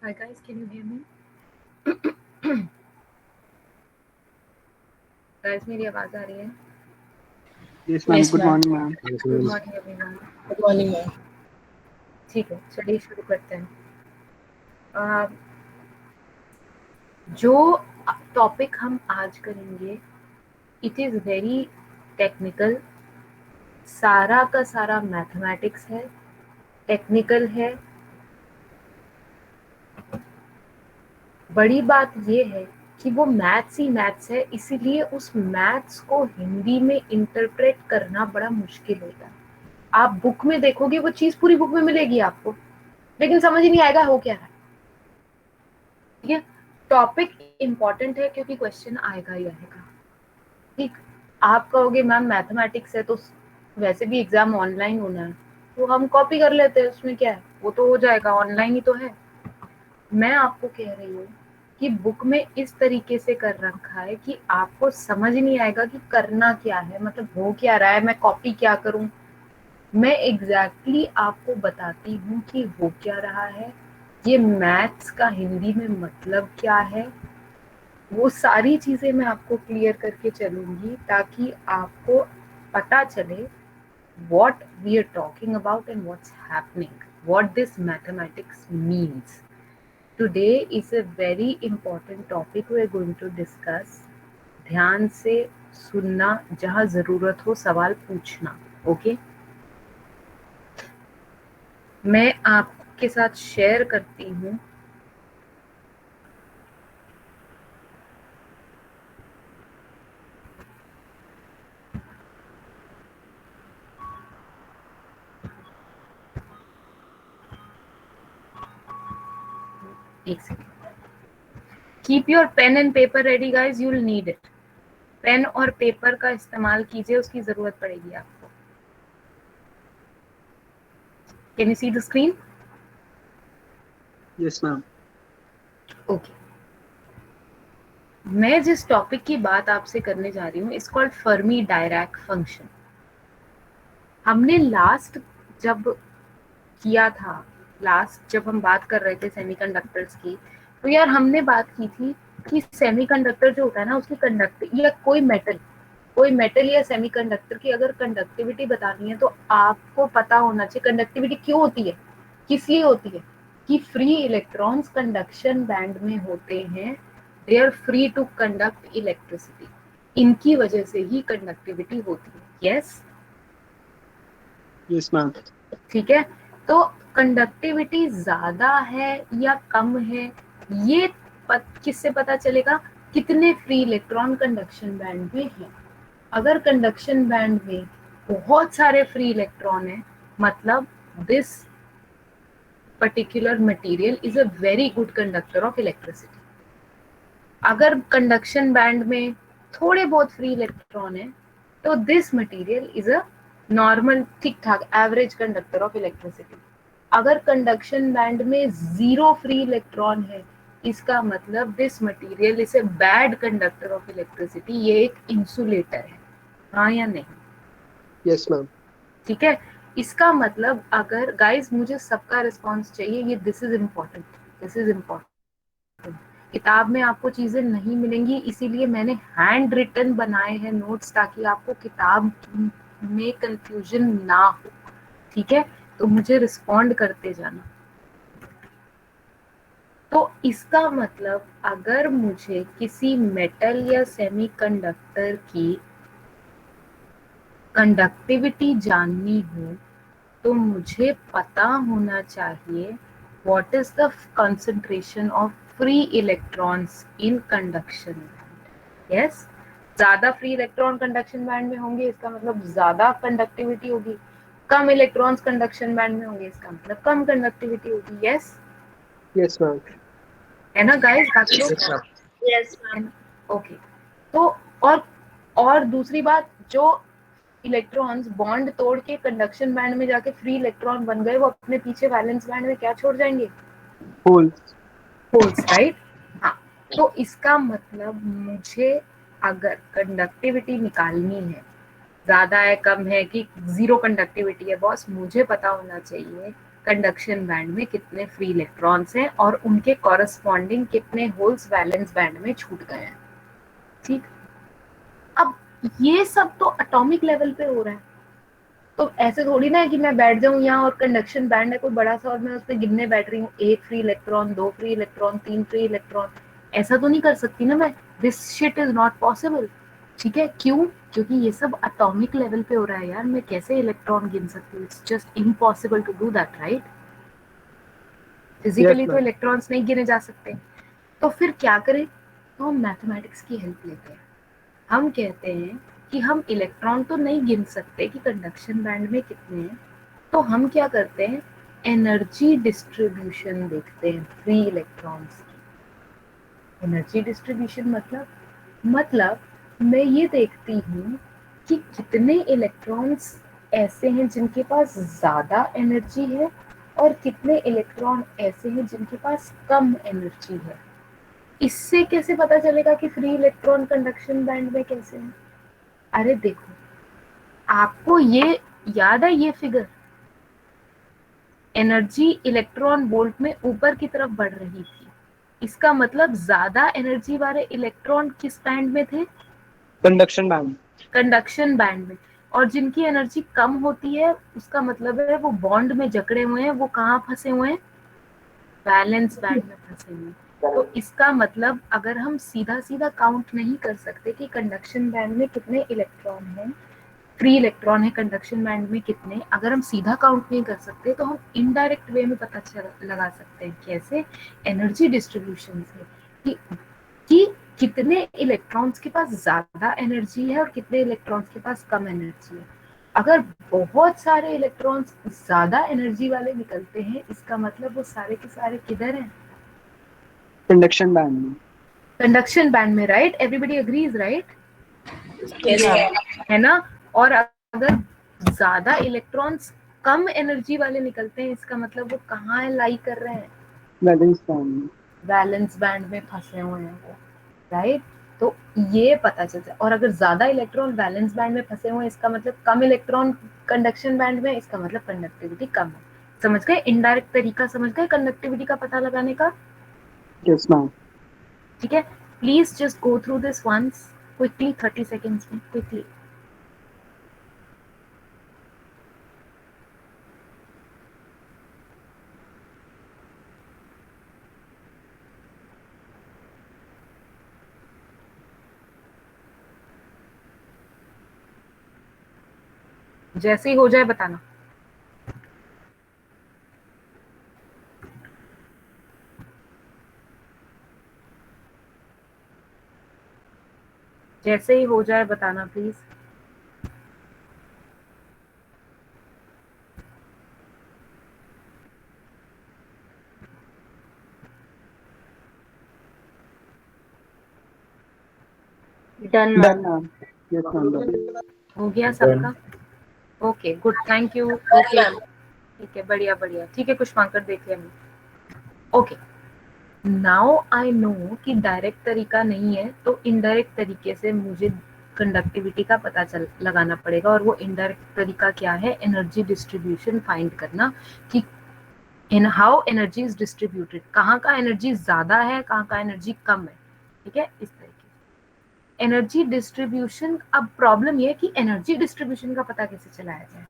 Hi guys, can you hear me? Guys, मेरी आवाज आ रही है? Yes, ma'am. Good morning, ma'am. Good morning everyone. Good morning ma'am. ठीक है, चलिए शुरू करते हैं। जो टॉपिक हम आज करेंगे, इट इज वेरी टेक्निकल। सारा का सारा मैथमेटिक्स है, टेक्निकल है। बड़ी बात ये है कि वो मैथ्स ही मैथ्स है, इसीलिए उस मैथ्स को हिंदी में इंटरप्रेट करना बड़ा मुश्किल होता है। आप बुक में देखोगे वो चीज पूरी बुक में मिलेगी आपको, लेकिन समझ ही नहीं आएगा हो क्या रहा है। ठीक है, टॉपिक इंपॉर्टेंट है क्योंकि क्वेश्चन आएगा ही आएगा। ठीक, आप कहोगे मैम मैथमेटिक्स है तो वैसे भी एग्जाम ऑनलाइन होना है, तो हम कॉपी कर लेते हैं, उसमें क्या है, वो तो हो जाएगा, ऑनलाइन ही तो है। मैं आपको कह रही हूँ कि बुक में इस तरीके से कर रखा है कि आपको समझ नहीं आएगा कि करना क्या है, मतलब हो क्या रहा है, मैं कॉपी क्या करूं। मैं एग्जैक्टली आपको बताती हूँ कि हो क्या रहा है, ये मैथ्स का हिंदी में मतलब क्या है, वो सारी चीजें मैं आपको क्लियर करके चलूंगी ताकि आपको पता चले what we are talking about and what's happening, what this mathematics means. Today is a very important topic we are going to discuss. ध्यान से सुनना, जहां जरूरत हो सवाल पूछना। ओके, मैं आपके साथ शेयर करती हूँ एक second. Keep your pen and paper ready guys, you will need it. Pen और पेपर का इस्तेमाल कीजिए, उसकी जरूरत पड़ेगी आपको। Can you see the screen? Yes, ma'am. Okay, मैं जिस टॉपिक की बात आपसे करने जा रही हूँ it's called Fermi Dirac function. हमने लास्ट जब किया था, लास्ट जब हम बात कर रहे थे सेमीकंडक्टर्स की, तो यार हमने बात की थी कि सेमीकंडक्टर जो होता है ना, उसकी कंडक्ट या कोई मेटल या सेमीकंडक्टर की अगर कंडक्टिविटी बतानी है तो आपको पता होना चाहिए कंडक्टिविटी क्यों होती है, किस लिए होती है। कि फ्री इलेक्ट्रॉन्स कंडक्शन बैंड में होते हैं, they are free to conduct electricity, इनकी वजह से ही कंडक्टिविटी होती है। Yes, Yes, ma'am. ठीक है। तो कंडक्टिविटी ज्यादा है या कम है, ये किससे पता चलेगा? कितने फ्री इलेक्ट्रॉन कंडक्शन बैंड में है। अगर कंडक्शन बैंड में बहुत सारे फ्री इलेक्ट्रॉन है, मतलब this particular material is a very good conductor of electricity. अगर कंडक्शन बैंड में थोड़े बहुत फ्री इलेक्ट्रॉन है तो this material is a normal, ठीक ठाक, एवरेज कंडक्टर ऑफ इलेक्ट्रिसिटी। अगर कंडक्शन बैंड में 0 फ्री इलेक्ट्रॉन है, इसका मतलब this material is a bad conductor of electricity, ये एक इंसुलेटर है। हाँ या नहीं? Yes, ma'am. ठीक है, इसका मतलब अगर गाइस, मुझे सबका रिस्पॉन्स चाहिए, ये this is important, this is important. किताब में आपको चीजें नहीं मिलेंगी, इसीलिए मैंने हैंड रिटन बनाए हैं नोट्स, ताकि आपको किताब में कंफ्यूजन ना हो। ठीक है, तो मुझे रिस्पॉन्ड करते जाना। तो इसका मतलब अगर मुझे किसी मेटल या सेमीकंडक्टर की कंडक्टिविटी जाननी हो तो मुझे पता होना चाहिए what is the concentration of free electrons in conduction band. Yes, ज्यादा फ्री इलेक्ट्रॉन कंडक्शन बैंड में होंगे, इसका मतलब ज्यादा कंडक्टिविटी होगी। कम इलेक्ट्रॉन्स कंडक्शन बैंड में होंगे, इसका मतलब कम कंडक्टिविटी होगी। Yes, Yes, ma'am. है ना गाइस, बाकी लोग? Yes, ma'am. Yes ma'am. Okay, तो और दूसरी बात, जो इलेक्ट्रॉन्स बॉन्ड तोड़ के कंडक्शन बैंड में जाके फ्री इलेक्ट्रॉन बन गए, वो अपने पीछे वैलेंस बैंड में क्या छोड़ जाएंगे? Whole. Holes, right? हाँ, तो इसका मतलब मुझे अगर कंडक्टिविटी निकालनी है, ज्यादा है कम है कि जीरो कंडक्टिविटी है, बॉस मुझे पता होना चाहिए कंडक्शन बैंड में कितने फ्री इलेक्ट्रॉन्स हैं और उनके कॉरस्पॉन्डिंग कितने होल्स वैलेंस बैंड में छूट गए हैं। ठीक, अब ये सब तो एटॉमिक लेवल पे हो रहा है, तो ऐसे थोड़ी ना है कि मैं बैठ जाऊं यहाँ और कंडक्शन बैंड है कोई बड़ा सा और मैं उस पर गिनने बैठ रही हूँ, 1 free electron, 2 free electron, 3 free electron, ऐसा तो नहीं कर सकती ना मैं। This shit is not possible. ठीक है, क्यों? क्योंकि ये सब एटॉमिक लेवल पे हो रहा है यार, मैं कैसे इलेक्ट्रॉन गिन सकती हूँ? It's just impossible to do that, right? Yes, physically तो ma'am. इलेक्ट्रॉन्स नहीं गिने जा सकते, तो फिर क्या करें? तो हम मैथमेटिक्स की हेल्प लेते हैं। हम कहते हैं कि हम इलेक्ट्रॉन तो नहीं गिन सकते कि कंडक्शन बैंड में कितने हैं, तो हम क्या करते हैं, एनर्जी डिस्ट्रीब्यूशन देखते हैं फ्री इलेक्ट्रॉन्स की। एनर्जी डिस्ट्रीब्यूशन मतलब मैं ये देखती हूँ कि कितने इलेक्ट्रॉन्स ऐसे हैं जिनके पास ज्यादा एनर्जी है और कितने इलेक्ट्रॉन ऐसे हैं जिनके पास कम एनर्जी है। इससे कैसे पता चलेगा कि फ्री इलेक्ट्रॉन कंडक्शन बैंड में कैसे हैं? अरे देखो, आपको ये याद है ये फिगर, एनर्जी इलेक्ट्रॉन वोल्ट में ऊपर की तरफ बढ़ रही थी, इसका मतलब ज्यादा एनर्जी वाले इलेक्ट्रॉन किस बैंड में थे? Conduction band. कंडक्शन बैंड में। और जिनकी एनर्जी कम होती है उसका मतलब है वो बॉन्ड में जकड़े हुए हैं, वो कहाँ फंसे हुए हैं? वैलेंस बैंड में फंसे हुए हैं। तो इसका मतलब अगर हम सीधा सीधा काउंट नहीं कर सकते कि कंडक्शन बैंड में कितने इलेक्ट्रॉन हैं, फ्री इलेक्ट्रॉन है कंडक्शन बैंड में कितने, अगर हम सीधा काउंट नहीं कर सकते तो हम इनडायरेक्ट वे में पता लगा सकते हैं। कैसे? एनर्जी डिस्ट्रीब्यूशन से, कि कितने इलेक्ट्रॉन्स के पास ज्यादा एनर्जी है और कितने इलेक्ट्रॉन्स के पास कम एनर्जी है। अगर बहुत सारे इलेक्ट्रॉन्स ज्यादा एनर्जी वाले निकलते हैं, इसका मतलब वो सारे के सारे किधर हैं? Conduction band. कंडक्शन बैंड में, right? Everybody agrees, right? Yes, ma'am. है ना? और अगर ज्यादा इलेक्ट्रॉन्स कम एनर्जी वाले निकलते हैं, इसका मतलब वो कहाँ लाई कर रहे हैं? Valence band. वैलेंस बैंड में फंसे हुए हैं वो, राइट? तो ये पता चलता है। और अगर ज्यादा इलेक्ट्रॉन वैलेंस बैंड में फंसे हुए हैं, इसका मतलब कम इलेक्ट्रॉन कंडक्शन बैंड में, इसका मतलब कंडक्टिविटी कम है। समझ गए? इनडायरेक्ट तरीका समझ गए कंडक्टिविटी का पता लगाने का? Yes, ma'am. ठीक है, please just go through this once quickly, 30 seconds में क्विकली। जैसे ही हो जाए बताना। जैसे ही हो जाए बताना please. Done, Done, ma'am. ma'am. Yes, ma'am. Done. हो गया सबका? Okay, good, thank you. Done, okay, ma'am. ठीक है, बढ़िया बढ़िया। ठीक है, कुछ मांगकर देख लिया मैंने। ओके, नाउ आई नो कि डायरेक्ट तरीका नहीं है, तो इनडायरेक्ट तरीके से मुझे कंडक्टिविटी का पता चल लगाना पड़ेगा। और वो इनडायरेक्ट तरीका क्या है? एनर्जी डिस्ट्रीब्यूशन फाइंड करना, कि in how energy is distributed, कहाँ का एनर्जी ज्यादा है, कहाँ का एनर्जी कम है। ठीक है, इस तरीके से एनर्जी डिस्ट्रीब्यूशन। अब प्रॉब्लम ये है कि एनर्जी डिस्ट्रीब्यूशन का पता कैसे चलाया जाए?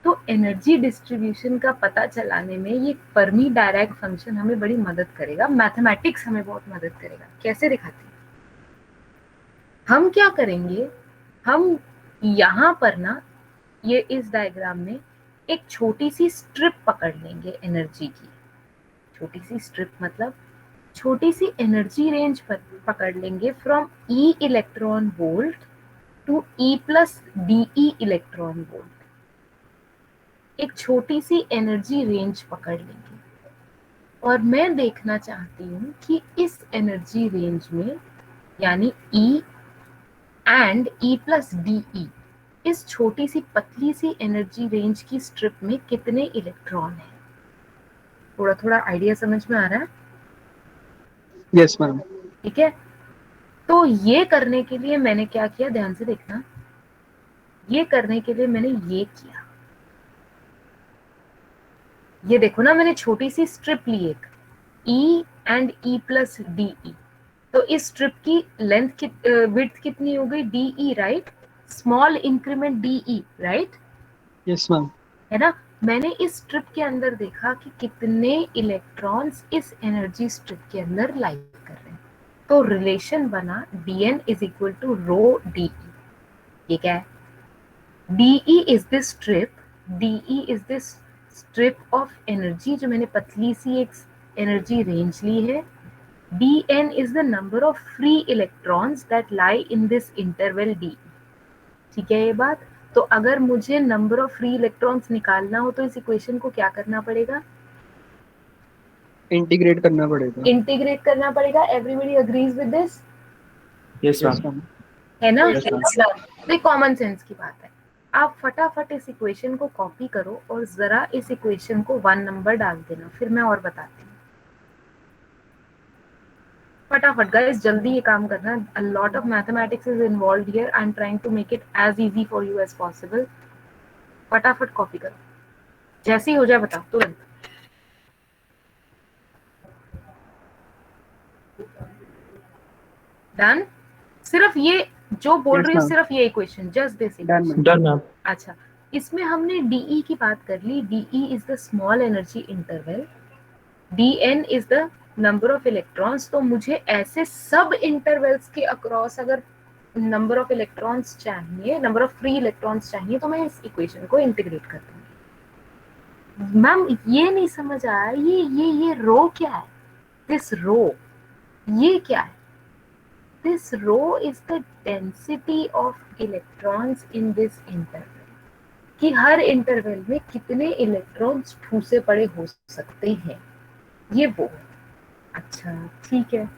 तो एनर्जी डिस्ट्रीब्यूशन का पता चलाने में ये फर्मी डायराक फंक्शन हमें बड़ी मदद करेगा, मैथमेटिक्स हमें बहुत मदद करेगा। कैसे दिखाते हैं? हम क्या करेंगे, हम यहाँ पर ना, ये इस डायग्राम में एक छोटी सी स्ट्रिप पकड़ लेंगे एनर्जी की। छोटी सी स्ट्रिप मतलब छोटी सी एनर्जी रेंज पर पकड़ लेंगे, from E electron volt to E plus D E electron volt. एक छोटी सी एनर्जी रेंज पकड़ लेंगे और मैं देखना चाहती हूँ कि इस एनर्जी रेंज में, यानी E and E plus DE, इस छोटी सी पतली सी एनर्जी रेंज की स्ट्रिप में कितने इलेक्ट्रॉन हैं? थोड़ा थोड़ा आइडिया समझ में आ रहा है? Yes, ma'am. ठीक है, तो ये करने के लिए मैंने क्या किया, ध्यान से देखना। ये करने के लिए मैंने ये किया, ये देखो ना, मैंने छोटी सी स्ट्रिप ली एक, E and E plus DE, तो इस स्ट्रिप की लेंथ विड्थ कितनी हो गई, DE, right? Small increment DE, right? Yes, ma'am. है ना? मैंने इस स्ट्रिप के अंदर देखा कि कितने इलेक्ट्रॉन्स इस एनर्जी स्ट्रिप के अंदर लाई कर रहे हैं, तो रिलेशन बना Dn is equal to rho DE। ये क्या है? DE is this strip, DE is this strip of energy जो मैंने पतली सी एक एनर्जी रेंज ली है। Dn is the number of free electrons that lie in this interval D। ठीक है ये बात? तो अगर मुझे नंबर ऑफ फ्री इलेक्ट्रॉन्स निकालना हो तो इस इक्वेशन को क्या करना पड़ेगा? इंटीग्रेट करना पड़ेगा। इंटीग्रेट करना पड़ेगा। Everybody agrees with this? Yes Yes, ma'am. ma'am. है ना? Yes, ma'am. तो कॉमन सेंस की बात है। आप फटाफट इस इक्वेशन को कॉपी करो और जरा इस इक्वेशन को 1 नंबर डाल देना, फिर मैं और बताती हूँ। फटाफट गाइस, जल्दी ये काम करना। A lot of mathematics is involved here. I'm trying to make it as easy for you as possible. फटाफट कॉपी करो, जैसे ही हो जाए बताओ तुरंत। डन? सिर्फ ये जो बोल Yes, रही हूँ, ma'am. सिर्फ ये equation, just this Done, equation. ma'am. Done ma'am. अच्छा, इसमें हमने DE की बात कर ली। DE is the small energy interval, Dn is the number of electrons. तो मुझे ऐसे सब इंटरवल्स के अक्रॉस अगर नंबर ऑफ इलेक्ट्रॉन्स चाहिए, नंबर ऑफ फ्री इलेक्ट्रॉन्स चाहिए, तो मैं इस इक्वेशन को इंटीग्रेट कर दूंगी। मैम ये नहीं समझ आया, ये रो क्या है? दिस रो, ये क्या है? This rho is the density of electrons in this interval, कि हर इंटरवल में कितने इलेक्ट्रॉन्स ठूसे पड़े हो सकते हैं, ये वो है। अच्छा ठीक है,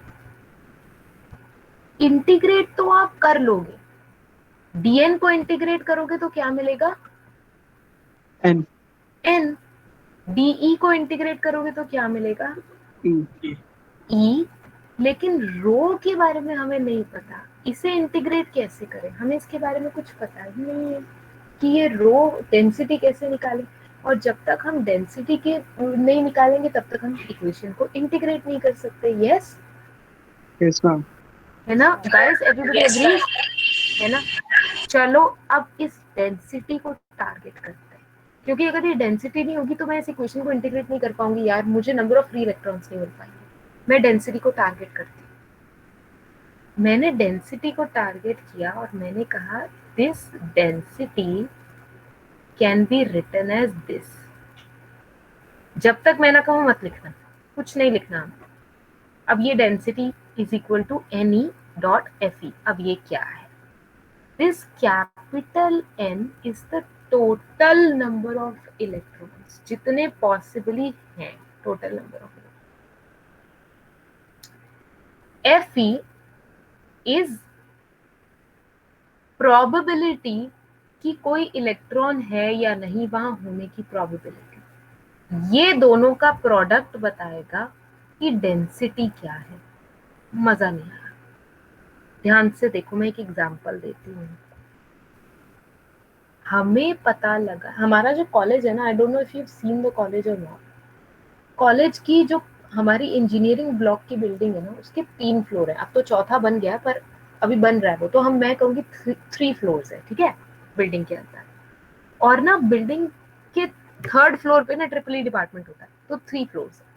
इंटीग्रेट तो आप कर लोगे। Dn को इंटीग्रेट करोगे तो क्या मिलेगा? N. N। DE को इंटीग्रेट करोगे तो क्या मिलेगा? E. E। लेकिन रो के बारे में हमें नहीं पता, इसे इंटीग्रेट कैसे करें, हमें इसके बारे में कुछ पता ही नहीं है कि ये रो डेंसिटी कैसे निकालें। और जब तक हम डेंसिटी के नहीं निकालेंगे तब तक हम इक्वेशन को इंटीग्रेट नहीं कर सकते। Yes Yes, ma'am. है ना गाइस? Everybody agree? है ना? चलो अब इस डेंसिटी को टारगेट करते हैं, क्योंकि अगर ये डेंसिटी नहीं होगी तो मैं इस इक्वेशन को इंटीग्रेट नहीं कर पाऊंगी यार, मुझे नंबर ऑफ फ्री इलेक्ट्रॉन्स नहीं मिल पाएंगे। मैं डेंसिटी को टारगेट करती हूँ। मैंने डेंसिटी को टारगेट किया और मैंने कहा this density can be written as this. जब तक मैं ना कहूँ मत लिखना, कुछ नहीं लिखना। अब ये density is equal to NE dot FE। अब ये क्या है? This capital N is the total number of electrons, जितने पॉसिबली हैं, total number of. FE is probability कि कोई इलेक्ट्रॉन है या नहीं, वहां होने की प्रोबेबिलिटी। ये दोनों का प्रोडक्ट बताएगा कि डेंसिटी क्या है। मजा नहीं आया? ध्यान से देखो, मैं एक एग्जांपल देती हूँ। हमें पता लगा, हमारा जो कॉलेज है ना, I don't know if you have seen the college और नॉट, कॉलेज की जो हमारी इंजीनियरिंग ब्लॉक की बिल्डिंग है ना, उसके 3 फ्लोर है। अब तो चौथा बन गया, पर अभी बन रहा है वो, तो मैं कहूँगी 3 फ्लोर्स है, ठीक है, बिल्डिंग के अंदर। और ना बिल्डिंग के 3rd फ्लोर पे ना ट्रिपल डिपार्टमेंट होता है, तो 3 फ्लोर्स है।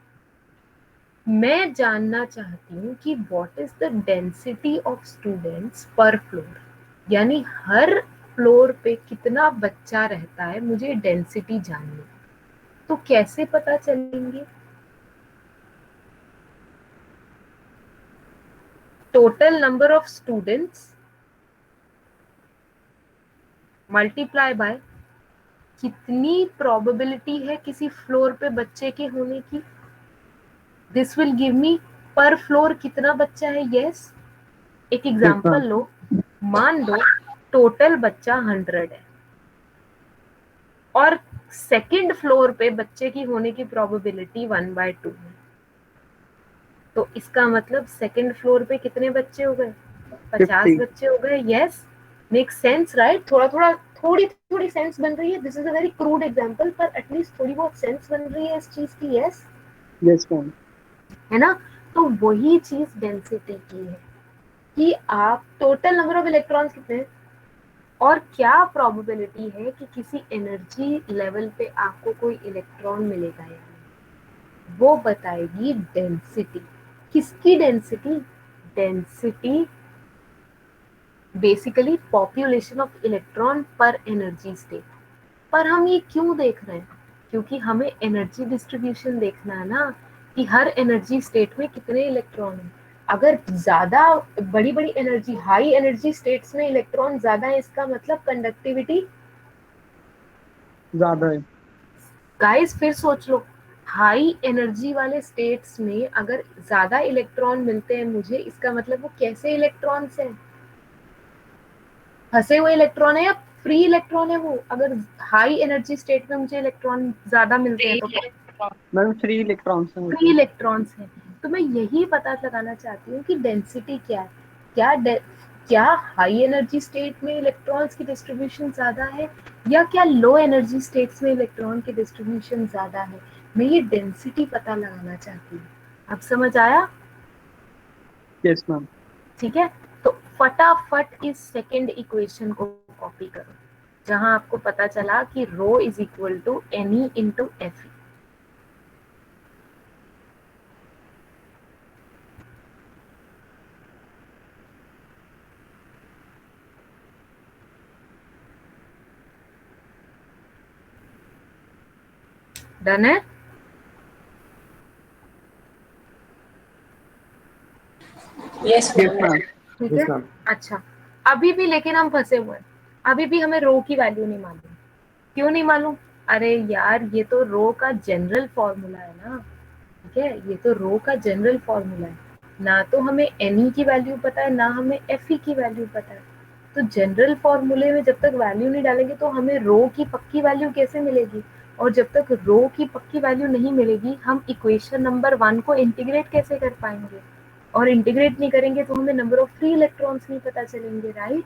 मैं जानना चाहती हूँ कि what is the density of students पर फ्लोर, यानी हर फ्लोर पे कितना बच्चा रहता है, मुझे डेंसिटी जाननी है। तो कैसे पता चलेंगे? Total number of students multiply by कितनी प्रोबेबिलिटी है किसी फ्लोर पे बच्चे के होने की। दिस विल गिव मी पर फ्लोर कितना बच्चा है। यस, एक एग्जांपल लो, मान लो टोटल बच्चा 100 है और सेकंड फ्लोर पे बच्चे की होने की प्रोबेबिलिटी 1/2 है। तो इसका मतलब सेकंड फ्लोर पे कितने बच्चे हो गए? 50 50. बच्चे हो गए। Yes, make sense right? थोड़ा थोड़ा थोड़ी थोड़ी सेंस बन रही है, this is a very crude example, पर एटलीस्ट थोड़ी बहुत सेंस बन रही है इस चीज की, यस, यस मैम। है ना। तो वही चीज डेंसिटी की है कि आप टोटल नंबर ऑफ इलेक्ट्रॉन्स कितने हैं और क्या प्रोबेबिलिटी है कि किसी एनर्जी लेवल पे आपको कोई इलेक्ट्रॉन मिलेगा या नहीं, वो बताएगी डेंसिटी। किसकी density? Density basically population of electron पर एनर्जी स्टेट। पर हम ये क्यों देख रहे हैं? क्योंकि हमें एनर्जी डिस्ट्रीब्यूशन देखना है ना, कि हर एनर्जी स्टेट में कितने इलेक्ट्रॉन हैं। अगर ज्यादा बड़ी बड़ी एनर्जी, हाई एनर्जी स्टेट्स में इलेक्ट्रॉन ज्यादा है, इसका मतलब कंडक्टिविटी ज्यादा है। गाइस फिर सोच लो, हाई एनर्जी वाले स्टेट्स में अगर ज्यादा इलेक्ट्रॉन मिलते हैं मुझे, इसका मतलब वो कैसे इलेक्ट्रॉन्स हैं? फंसे हुए इलेक्ट्रॉन है या फ्री इलेक्ट्रॉन है वो? अगर हाई एनर्जी स्टेट में मुझे इलेक्ट्रॉन ज्यादा मिलते हैं तो मैम फ्री इलेक्ट्रॉन्स हैं वो फ्री तो। इलेक्ट्रॉन्स हैं। तो मैं यही पता लगाना चाहती हूँ कि डेंसिटी क्या है। क्या हाई एनर्जी स्टेट में इलेक्ट्रॉन्स की डिस्ट्रीब्यूशन ज्यादा है, या क्या लो एनर्जी स्टेट्स में इलेक्ट्रॉन की डिस्ट्रीब्यूशन ज्यादा है? मैं ये डेंसिटी पता लगाना चाहती हूँ। अब समझ आया? Yes ma'am. ठीक है, तो फटाफट इस सेकेंड इक्वेशन को कॉपी करो, जहां आपको पता चला कि rho is equal to n into f. Done है? Yes yes ma'am. मैम। ठीक यस है। मैम। अच्छा, अभी भी लेकिन हम फंसे हुए हैं। अभी भी हमें रो की वैल्यू नहीं मालूम। क्यों नहीं मालूम? अरे यार, ये तो रो का जनरल फॉर्मूला है ना। ठीक है, ये तो रो का जनरल फॉर्मूला है। ना तो हमें एन की वैल्यू पता है, ना हमें एफ की वैल्यू पता है। तो जनरल फॉर्मूले में जब तक वैल्यू नहीं डालेंगे तो हमें रो की पक्की वैल्यू कैसे मिलेगी? और जब तक रो की पक्की वैल्यू नहीं मिलेगी, हम इक्वेशन नंबर 1 को इंटीग्रेट कैसे कर पाएंगे? और इंटीग्रेट नहीं करेंगे तो हमें नंबर ऑफ फ्री इलेक्ट्रॉन्स नहीं पता चलेंगे, राइट?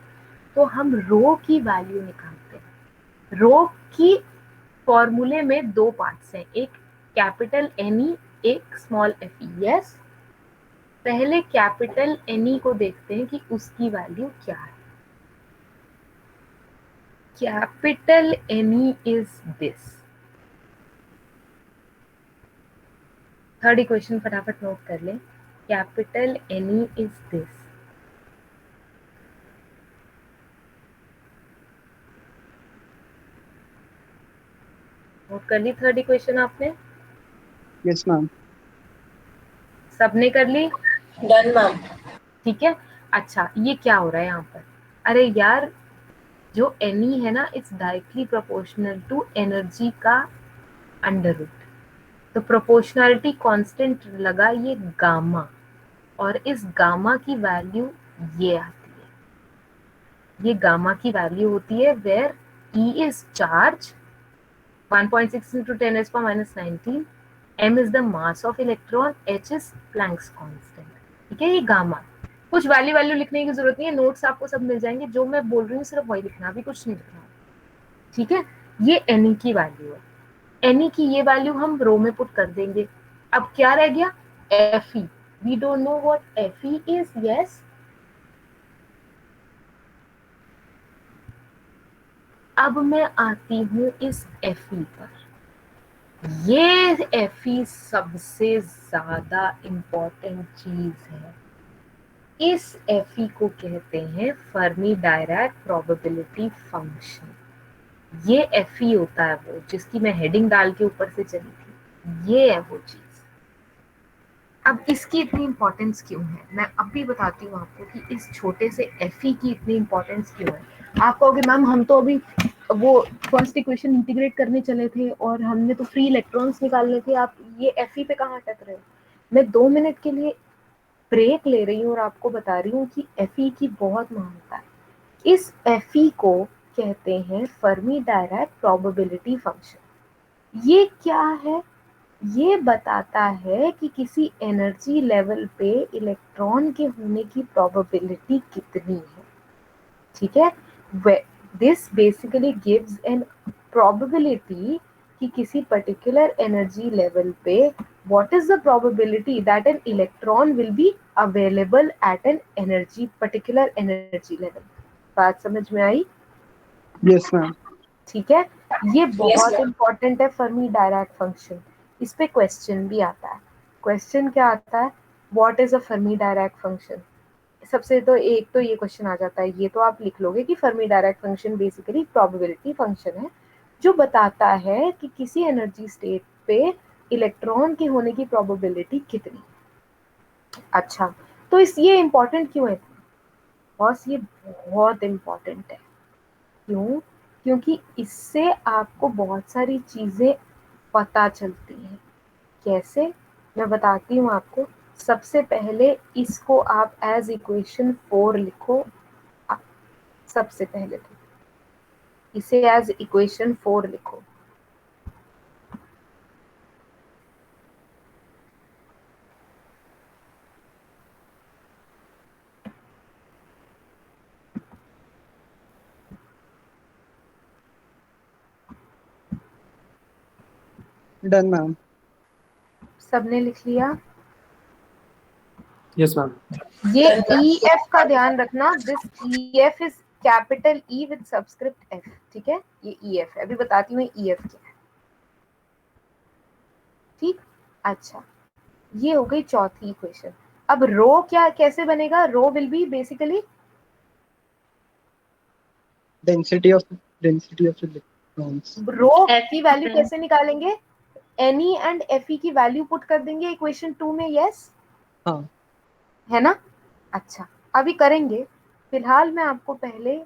तो हम रो की वैल्यू निकालते हैं। रो की फॉर्मूले में दो पार्ट्स हैं, एक कैपिटल एन ई, एक स्मॉल एफ ई। यस, पहले कैपिटल एन ई को देखते हैं कि उसकी वैल्यू क्या है। Capital N E is this. Third equation फटाफट नोट कर लें। Capital N E is this. Note कर ली थर्ड इक्वेशन आपने? Yes ma'am. सबने कर ली? Done ma'am. ठीक है। अच्छा, ये क्या हो रहा है यहाँ पर? अरे यार, जो एन ई है ना, it's directly proportional to energy का अंडर रूट। तो प्रोपोर्शनैलिटी कांस्टेंट लगा ये गामा, और इस गामा की वैल्यू ये आती है। ये गामा की वैल्यू होती है where E is charge 1.6 into 10 raised power minus 19, m is the mass of electron, h is Planck's constant। ठीक है, ये गामा। कुछ वैल्यू वैल्यू लिखने की जरूरत नहीं है, नोट्स आपको सब मिल जाएंगे। जो मैं बोल रही हूँ सिर्फ वही लिखना, अभी कुछ नहीं लिखना। ठीक है, ये एन की वैल्यू है। एन की ये वैल्यू हम रो में पुट कर देंगे। अब क्या रह गया? F E. We don't know what F E is. Yes, अब मैं आती हूँ इस एफ ई पर। ये एफ ई सबसे ज्यादा इंपॉर्टेंट चीज है। इस एफ ई को कहते हैं फर्मी डायराक प्रोबेबिलिटी फंक्शन। ये एफ ई होता है वो जिसकी मैं हेडिंग डाल के ऊपर से चली थी। ये है वो चीज। अब इसकी इतनी इंपॉर्टेंस क्यों है, मैं अब भी बताती हूँ आपको कि इस छोटे से एफ ई की इतनी इंपॉर्टेंस क्यों है। आप कहोगे मैम हम तो अभी वो फर्स्ट इक्वेशन इंटीग्रेट करने चले थे और हमने तो फ्री इलेक्ट्रॉन्स निकालने थे, आप ये एफ ई पे कहाँ अटक रहे हो? मैं 2 मिनट के लिए ब्रेक ले रही हूँ और आपको बता रही हूँ कि एफ ई की बहुत महानता है। इस एफ ई को कहते हैं फर्मी डायराक प्रोबेबिलिटी फंक्शन। ये क्या है? ये बताता है कि किसी एनर्जी लेवल पे इलेक्ट्रॉन के होने की प्रोबेबिलिटी कितनी है। ठीक है, this basically gives an probability कि किसी पर्टिकुलर एनर्जी लेवल पे what is the probability that an electron will be available at an energy particular energy level. बात समझ में आई? Yes, ma'am. ठीक है, ये Yes, बहुत ma'am. इंपॉर्टेंट है फर्मी डायराक फंक्शन। इस पे क्वेश्चन भी आता है। क्वेश्चन क्या आता है? What is a Fermi Dirac function? सबसे तो एक तो ये क्वेश्चन आ जाता है, ये तो आप लिख लोगे कि Fermi Dirac function basically probability function है जो बताता है कि किसी एनर्जी स्टेट पे इलेक्ट्रॉन के होने की प्रोबेबिलिटी कितनी। अच्छा, तो इस ये इंपॉर्टेंट क्यों है? बॉस ये बहुत इंपॉर्टेंट है। क्यों? क्योंकि इससे आपको बहुत सारी चीजें पता चलती हैं। कैसे? मैं बताती हूँ आपको। सबसे पहले इसको आप एज इक्वेशन 4 लिखो। सबसे पहले तो इसे एज इक्वेशन 4 लिखो। Done, ma'am. सबने लिख लिया? Yes, ma'am. ये Done, ma'am. ई एफ का ध्यान रखना। This E F is capital E with subscript F. ठीक है, ये ई एफ है। अभी बताती हूँ ई एफ क्या है। ठीक, अच्छा, ये हो गई चौथी इक्वेशन। अब रो क्या कैसे बनेगा? Rho will be basically Density of electrons. Rho की वैल्यू कैसे निकालेंगे? एनी एंड एफ ई की वैल्यू पुट कर देंगे इक्वेशन 2 में। यस, हाँ, है ना? अच्छा, अभी करेंगे। फिलहाल मैं आपको पहले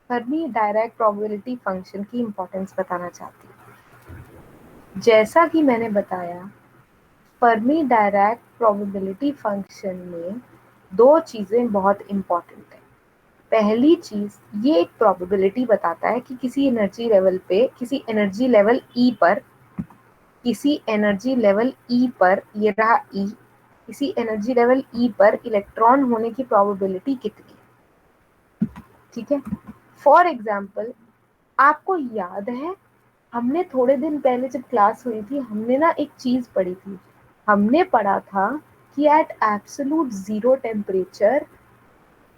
फर्मी डायराक प्रोबेबिलिटी फंक्शन की इंपॉर्टेंस बताना चाहती हूँ। जैसा कि मैंने बताया, फर्मी डायराक प्रोबेबिलिटी फंक्शन में दो चीजें बहुत इंपॉर्टेंट है। पहली चीज, ये एक प्रोबेबिलिटी बताता है कि किसी एनर्जी लेवल पे, किसी एनर्जी लेवल ई पर, किसी एनर्जी लेवल ई पर, ये रहा ई, किसी एनर्जी लेवल ई पर इलेक्ट्रॉन होने की प्रोबेबिलिटी कितनी है। ठीक है, फॉर एग्जाम्पल, आपको याद है हमने थोड़े दिन पहले जब क्लास हुई थी, हमने ना एक चीज पढ़ी थी। हमने पढ़ा था कि एट एब्सोल्यूट जीरो टेम्परेचर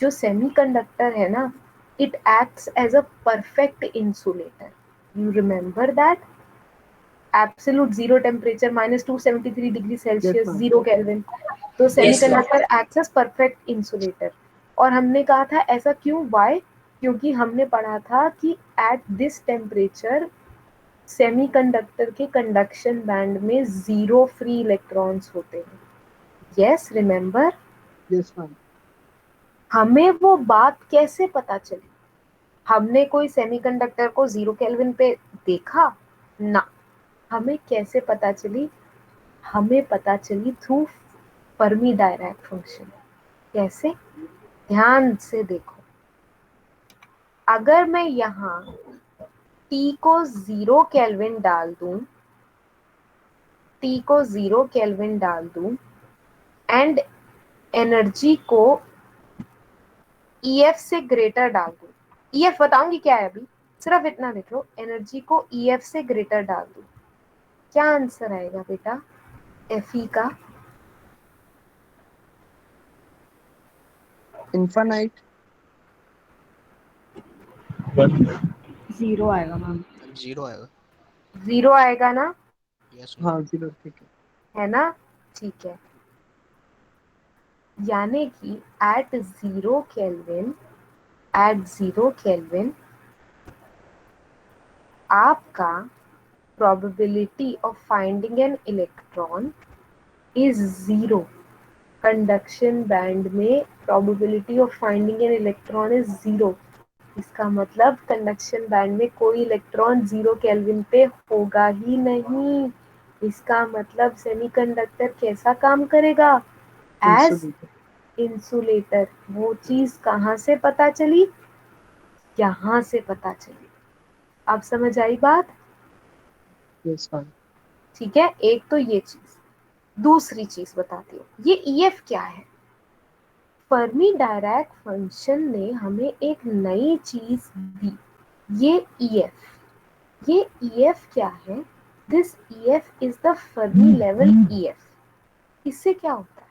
जो सेमीकंडक्टर है ना, it acts as a perfect insulator. You remember that? Absolute zero temperature -273 degree yes, Celsius, ma'am. 0 Kelvin. तो Yes, ma'am. Semiconductor acts as perfect insulator. और हमने कहा था ऐसा क्यों? वाई? क्योंकि हमने पढ़ा था कि एट दिस टेम्परेचर सेमीकंडक्टर के कंडक्शन बैंड में 0 फ्री इलेक्ट्रॉन्स होते हैं। Yes, remember? Yes, ma'am. हमें वो बात कैसे पता चली? हमने कोई सेमीकंडक्टर को 0 केल्विन पे देखा ना। हमें कैसे पता चली? हमें पता चली थ्रू फर्मी डायराक फंक्शन। कैसे? ध्यान से देखो। अगर मैं यहाँ T को 0 केल्विन डाल दूं, T को 0 केल्विन डाल दूं एंड एनर्जी को EF से ग्रेटर डाल दूं, EF बताऊंगी क्या है अभी, सिर्फ इतना लिख लो, एनर्जी को EF से ग्रेटर डाल दूं, क्या आंसर आएगा बेटा FE का? Infinite. 0 आएगा मैम। 0 आएगा। 0 आएगा ना? यस हाँ, zero, ठीक है. है ना? ठीक है, यानी कि एट 0 केल्विन, एट 0 केल्विन आपका probability of finding an electron is 0। Conduction band में probability of finding an electron is 0। इसका मतलब कंडक्शन बैंड में कोई इलेक्ट्रॉन 0 केल्विन पे होगा ही नहीं। इसका मतलब सेमीकंडक्टर कैसा काम करेगा? As Insulator. इंसुलेटर। वो चीज कहाँ से पता चली? यहाँ से पता चली। अब समझ आई बात? Yes, ma'am. ठीक है, एक तो ये चीज। दूसरी चीज बताती हूँ, ये EF क्या है? फर्मी डायराक फंक्शन ने हमें एक नई चीज दी। ये EF, ये EF क्या है? This EF is the Fermi level EF। इससे क्या होता है?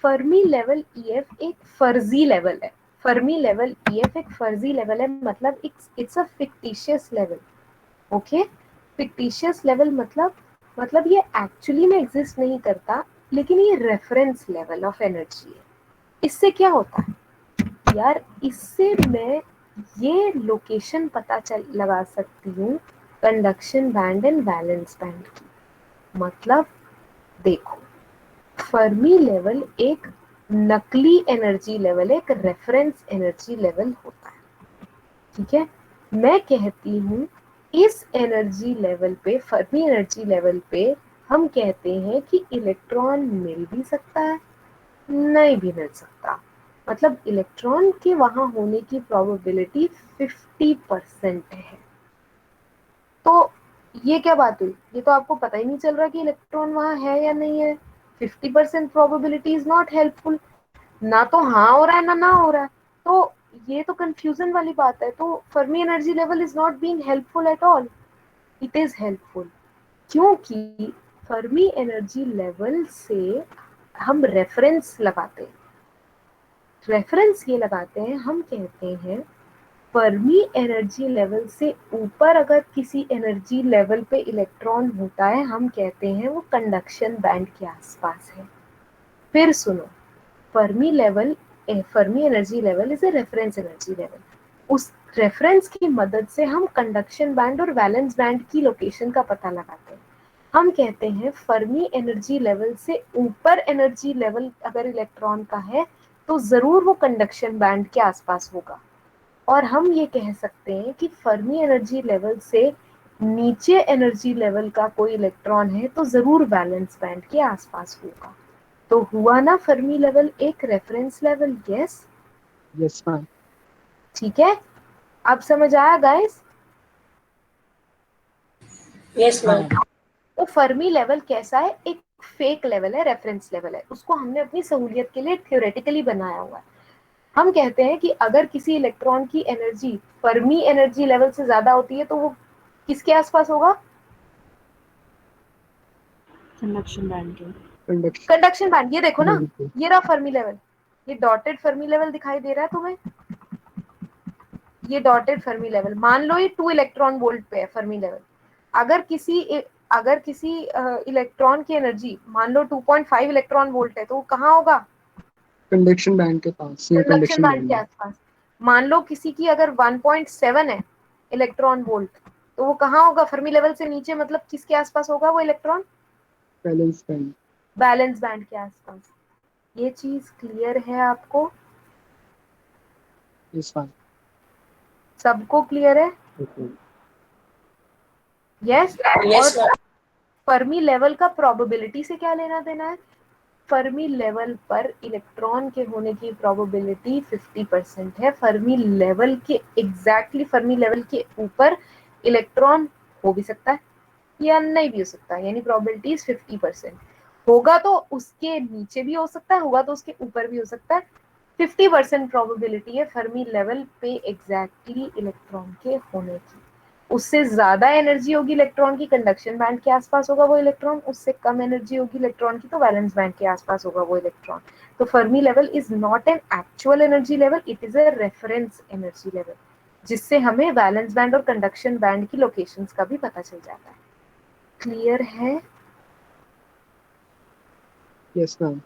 फर्मी लेवल EF एक फर्जी लेवल है। फर्मी लेवल EF एक फर्जी लेवल है, मतलब it's a fictitious level. Okay, fictitious level मतलब ये एक्चुअली में एग्जिस्ट नहीं करता, लेकिन ये रेफरेंस लेवल ऑफ एनर्जी है। इससे क्या होता है यार? इससे मैं ये लोकेशन पता लगा सकती हूँ conduction band and valence band की। मतलब देखो, फर्मी लेवल एक नकली एनर्जी लेवल, एक रेफरेंस एनर्जी लेवल होता है, ठीक है। मैं कहती हूँ इस एनर्जी लेवल पे, फर्मी एनर्जी लेवल पे हम कहते हैं कि इलेक्ट्रॉन मिल भी सकता है, नहीं भी मिल सकता। मतलब इलेक्ट्रॉन के वहां होने की प्रोबेबिलिटी 50% है। तो ये क्या बात हुई? ये तो आपको पता ही नहीं चल रहा कि इलेक्ट्रॉन वहां है या नहीं है। 50% प्रोबेबिलिटी इज नॉट हेल्पफुल। ना तो हाँ हो रहा है ना हो रहा है, तो ये तो कंफ्यूजन वाली बात है। तो Fermi energy level is not being helpful at all. It is helpful, क्योंकि फर्मी एनर्जी लेवल से हम रेफरेंस लगाते हैं। रेफरेंस ये लगाते हैं, हम कहते हैं फर्मी एनर्जी लेवल से ऊपर अगर किसी एनर्जी लेवल पे इलेक्ट्रॉन होता है, हम कहते हैं वो कंडक्शन बैंड के आसपास है। फिर सुनो, Fermi level, Fermi energy level is a reference energy level. उस रेफरेंस की मदद से हम कंडक्शन बैंड और वैलेंस बैंड की लोकेशन का पता लगाते हैं। हम कहते हैं फर्मी एनर्जी लेवल से ऊपर एनर्जी लेवल अगर इलेक्ट्रॉन का है तो जरूर वो कंडक्शन बैंड के आसपास होगा। और हम ये कह सकते हैं कि फर्मी एनर्जी लेवल से नीचे एनर्जी लेवल का कोई इलेक्ट्रॉन है तो जरूर वैलेंस बैंड के आसपास होगा। तो हुआ ना फर्मी लेवल एक reference level? Yes, yes ma'am. ठीक है। अब समझ आया गाइस? Yes, हाँ ma'am. मैम। तो फर्मी लेवल कैसा है? एक फेक लेवल है, रेफरेंस लेवल है। उसको हमने अपनी सहूलियत के लिए थ्योरेटिकली बनाया हुआ है। हम कहते हैं कि अगर किसी इलेक्ट्रॉन की एनर्जी फर्मी एनर्जी लेवल से ज्यादा होती है तो वो किसके आसपास होगा? कंडक्शन बैंड के। Conduction conduction band. ये देखो ना, बैंड पे। ये रहा फर्मी लेवल। ये डॉटेड फर्मी लेवल दिखाई दे रहा है तुम्हें? ये डॉटेड फर्मी लेवल, मान लो ये 2 इलेक्ट्रॉन वोल्ट पे है फर्मी लेवल। अगर किसी इलेक्ट्रॉन की एनर्जी मान लो 2.5 इलेक्ट्रॉन वोल्ट है तो वो कहाँ होगा? कंडक्शन बैंड के पास, ये कंडक्शन कंडक्शन बैंड बैंड के है। आसपास। मान लो किसी की अगर 1.7 है इलेक्ट्रॉन वोल्ट, तो वो कहाँ होगा? फर्मी लेवल से नीचे, मतलब किसके आसपास होगा वो electron? Balance band. Balance band के आसपास। ये चीज क्लियर है आपको? Yes ma'am. सबको क्लियर है? ओके। यस। और Yes, ma'am. फर्मी लेवल का प्रोबेबिलिटी से क्या लेना देना है? फर्मी लेवल पर इलेक्ट्रॉन के होने की प्रोबेबिलिटी 50% है। फर्मी लेवल के एग्जैक्टली फर्मी लेवल के ऊपर इलेक्ट्रॉन हो भी सकता है या नहीं भी हो सकता है, यानी प्रोबेबिलिटी 50%। होगा तो उसके नीचे भी हो सकता है, होगा तो उसके ऊपर भी हो सकता है। 50% प्रोबेबिलिटी है फर्मी लेवल पे एग्जैक्टली इलेक्ट्रॉन के होने की। उससे ज्यादा एनर्जी होगी इलेक्ट्रॉन की, कंडक्शन बैंड के आसपास होगा वो इलेक्ट्रॉन। उससे कम एनर्जी होगी इलेक्ट्रॉन की तो वैलेंस बैंड के आसपास होगा वो इलेक्ट्रॉन। तो Fermi level is not an actual energy level, it is a reference energy level, जिससे हमें वैलेंस बैंड और कंडक्शन बैंड की लोकेशंस का भी पता चल जाता है। क्लियर है? Yes ma'am.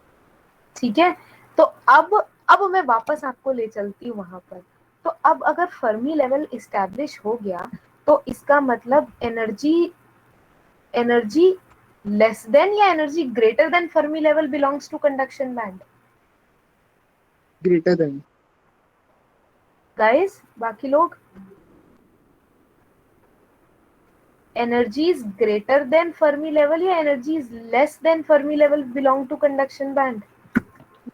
ठीक है। तो अब मैं वापस आपको ले चलती हूँ वहां पर। तो अब अगर फर्मी लेवल इस्टेब्लिश हो गया तो इसका मतलब एनर्जी लेस देन या energy greater than Fermi level belongs to conduction band. Greater than. Guys बाकी लोग, energy is greater than Fermi level या energy is less than Fermi level belong to conduction band?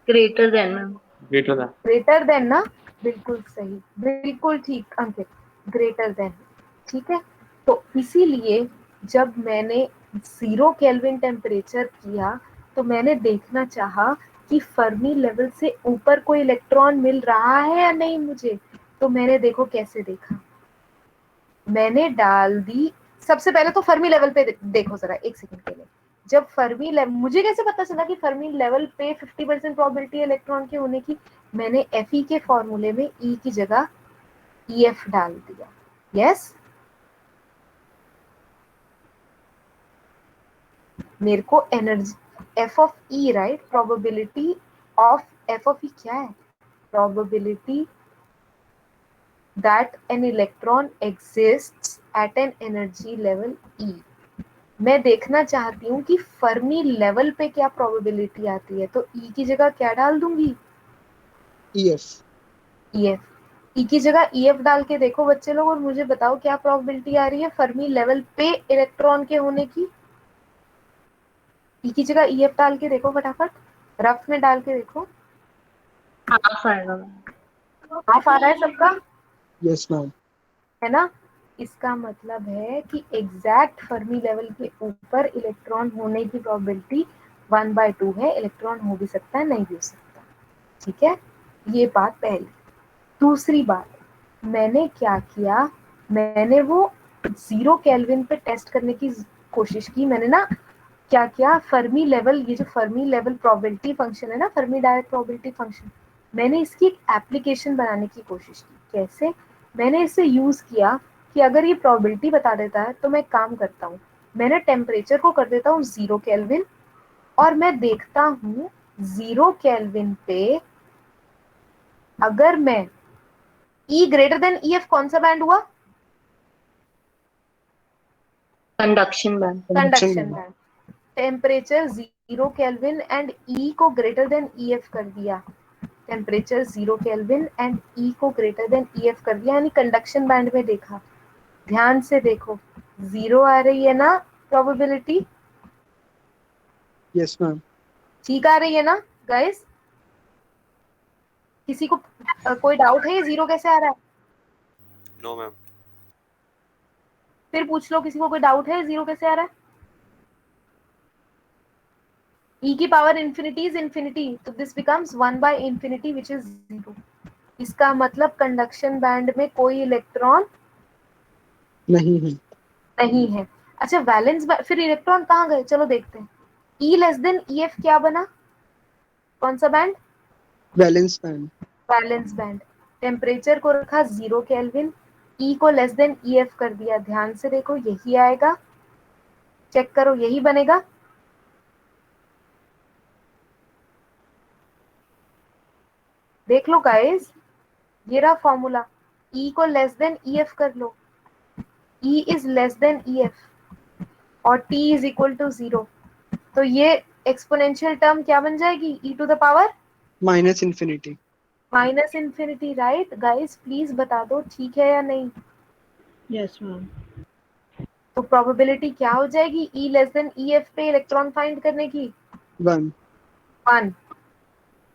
Greater than ma'am. Greater than. Greater than ना? बिल्कुल सही, बिल्कुल ठीक अंकित, greater than. ठीक है। तो इसीलिए जब मैंने 0 केल्विन टेम्परेचर किया तो मैंने देखना चाहा कि फर्मी लेवल से ऊपर कोई इलेक्ट्रॉन मिल रहा है या नहीं मुझे। तो मैंने देखो कैसे देखा, मैंने डाल दी, सबसे पहले तो फर्मी लेवल पे देखो जरा एक सेकंड के लिए। जब फर्मी लेवल, मुझे कैसे पता चला कि फर्मी लेवल पे 50% प्रोबेबिलिटी है इलेक्ट्रॉन के होने की? मैंने Fe के फॉर्मूले में E की जगह EF डाल दिया। यस, मेरे को energy F of E, right, probability of F of E क्या है? Probability that an electron exists at an energy level E। मैं देखना चाहती हूँ कि फर्मी लेवल पे क्या प्रोबेबिलिटी आती है, तो E की जगह क्या डाल दूंगी? EF। EF। E की जगह EF डाल के देखो बच्चे लोग, और मुझे बताओ क्या प्रोबेबिलिटी आ रही है फर्मी लेवल पे इलेक्ट्रॉन के होने की? E की जगह EF डाल के देखो फटाफट, रफ में डाल के देखो। हाफ आएगा मैम। हाफ आ रहा है सबका, यस मैम। है ना? इसका मतलब है कि एग्जैक्ट फर्मी लेवल के ऊपर इलेक्ट्रॉन होने की प्रोबेबिलिटी 1/2 है। इलेक्ट्रॉन हो भी सकता है, नहीं भी हो सकता। ठीक है, ये बात पहली। दूसरी बात, मैंने क्या किया, मैंने वो 0 केल्विन पे टेस्ट करने की कोशिश की। मैंने ना क्या किया, फर्मी लेवल, ये जो फर्मी लेवल प्रोबेबिलिटी फंक्शन है ना, फर्मी डायरेक्ट प्रोबेबिलिटी फंक्शन, मैंने इसकी एक एप्लीकेशन बनाने की कोशिश की। कैसे? मैंने इसे यूज किया कि अगर ये प्रोबेबिलिटी बता देता है तो मैं काम करता हूँ, मैंने टेम्परेचर को कर देता हूँ 0 केल्विन, और मैं देखता हूँ 0 केल्विन पे अगर मैं E ग्रेटर देन EF, कौन सा बैंड हुआ? Conduction band. Conduction band. Temperature 0 kelvin and E को ग्रेटर देन EF कर दिया। टेम्परेचर 0 केल्विन एंड E को ग्रेटर देन EF कर दिया, यानी कंडक्शन बैंड में देखा। ध्यान से देखो, 0 आ रही है ना प्रोबेबिलिटी? Yes ma'am. ठीक आ रही है ना गाइस? किसी को कोई डाउट है ये 0 कैसे आ रहा है? No ma'am. फिर पूछ लो, किसी को कोई डाउट है 0 कैसे आ रहा है? E की पावर इंफिनिटी इज इंफिनिटी, तो this becomes 1/infinity which is 0। इसका मतलब कंडक्शन बैंड में कोई इलेक्ट्रॉन नहीं है। नहीं है। अच्छा, वैलेंस फिर इलेक्ट्रॉन कहाँ गए, चलो देखते हैं। E लेस देन EF क्या बना? कौन सा band? Valence band. Valence band. Temperature को रखा 0 केल्विन, E को लेस देन EF कर दिया। ध्यान से देखो, यही आएगा, चेक करो, यही बनेगा। देख लो गाइस, ये रहा फॉर्मूला। E को लेस देन EF कर लो, E is less than EF और T इज इक्वल टू 0, तो ये एक्सपोनेंशियल टर्म क्या बन जाएगी? E to the power minus infinity. Minus infinity, right? Guys please बता दो ठीक है या नहीं? Yes ma'am. तो प्रोबेबिलिटी क्या हो जाएगी E लेस देन EF पे इलेक्ट्रॉन फाइंड करने की? 1। 1।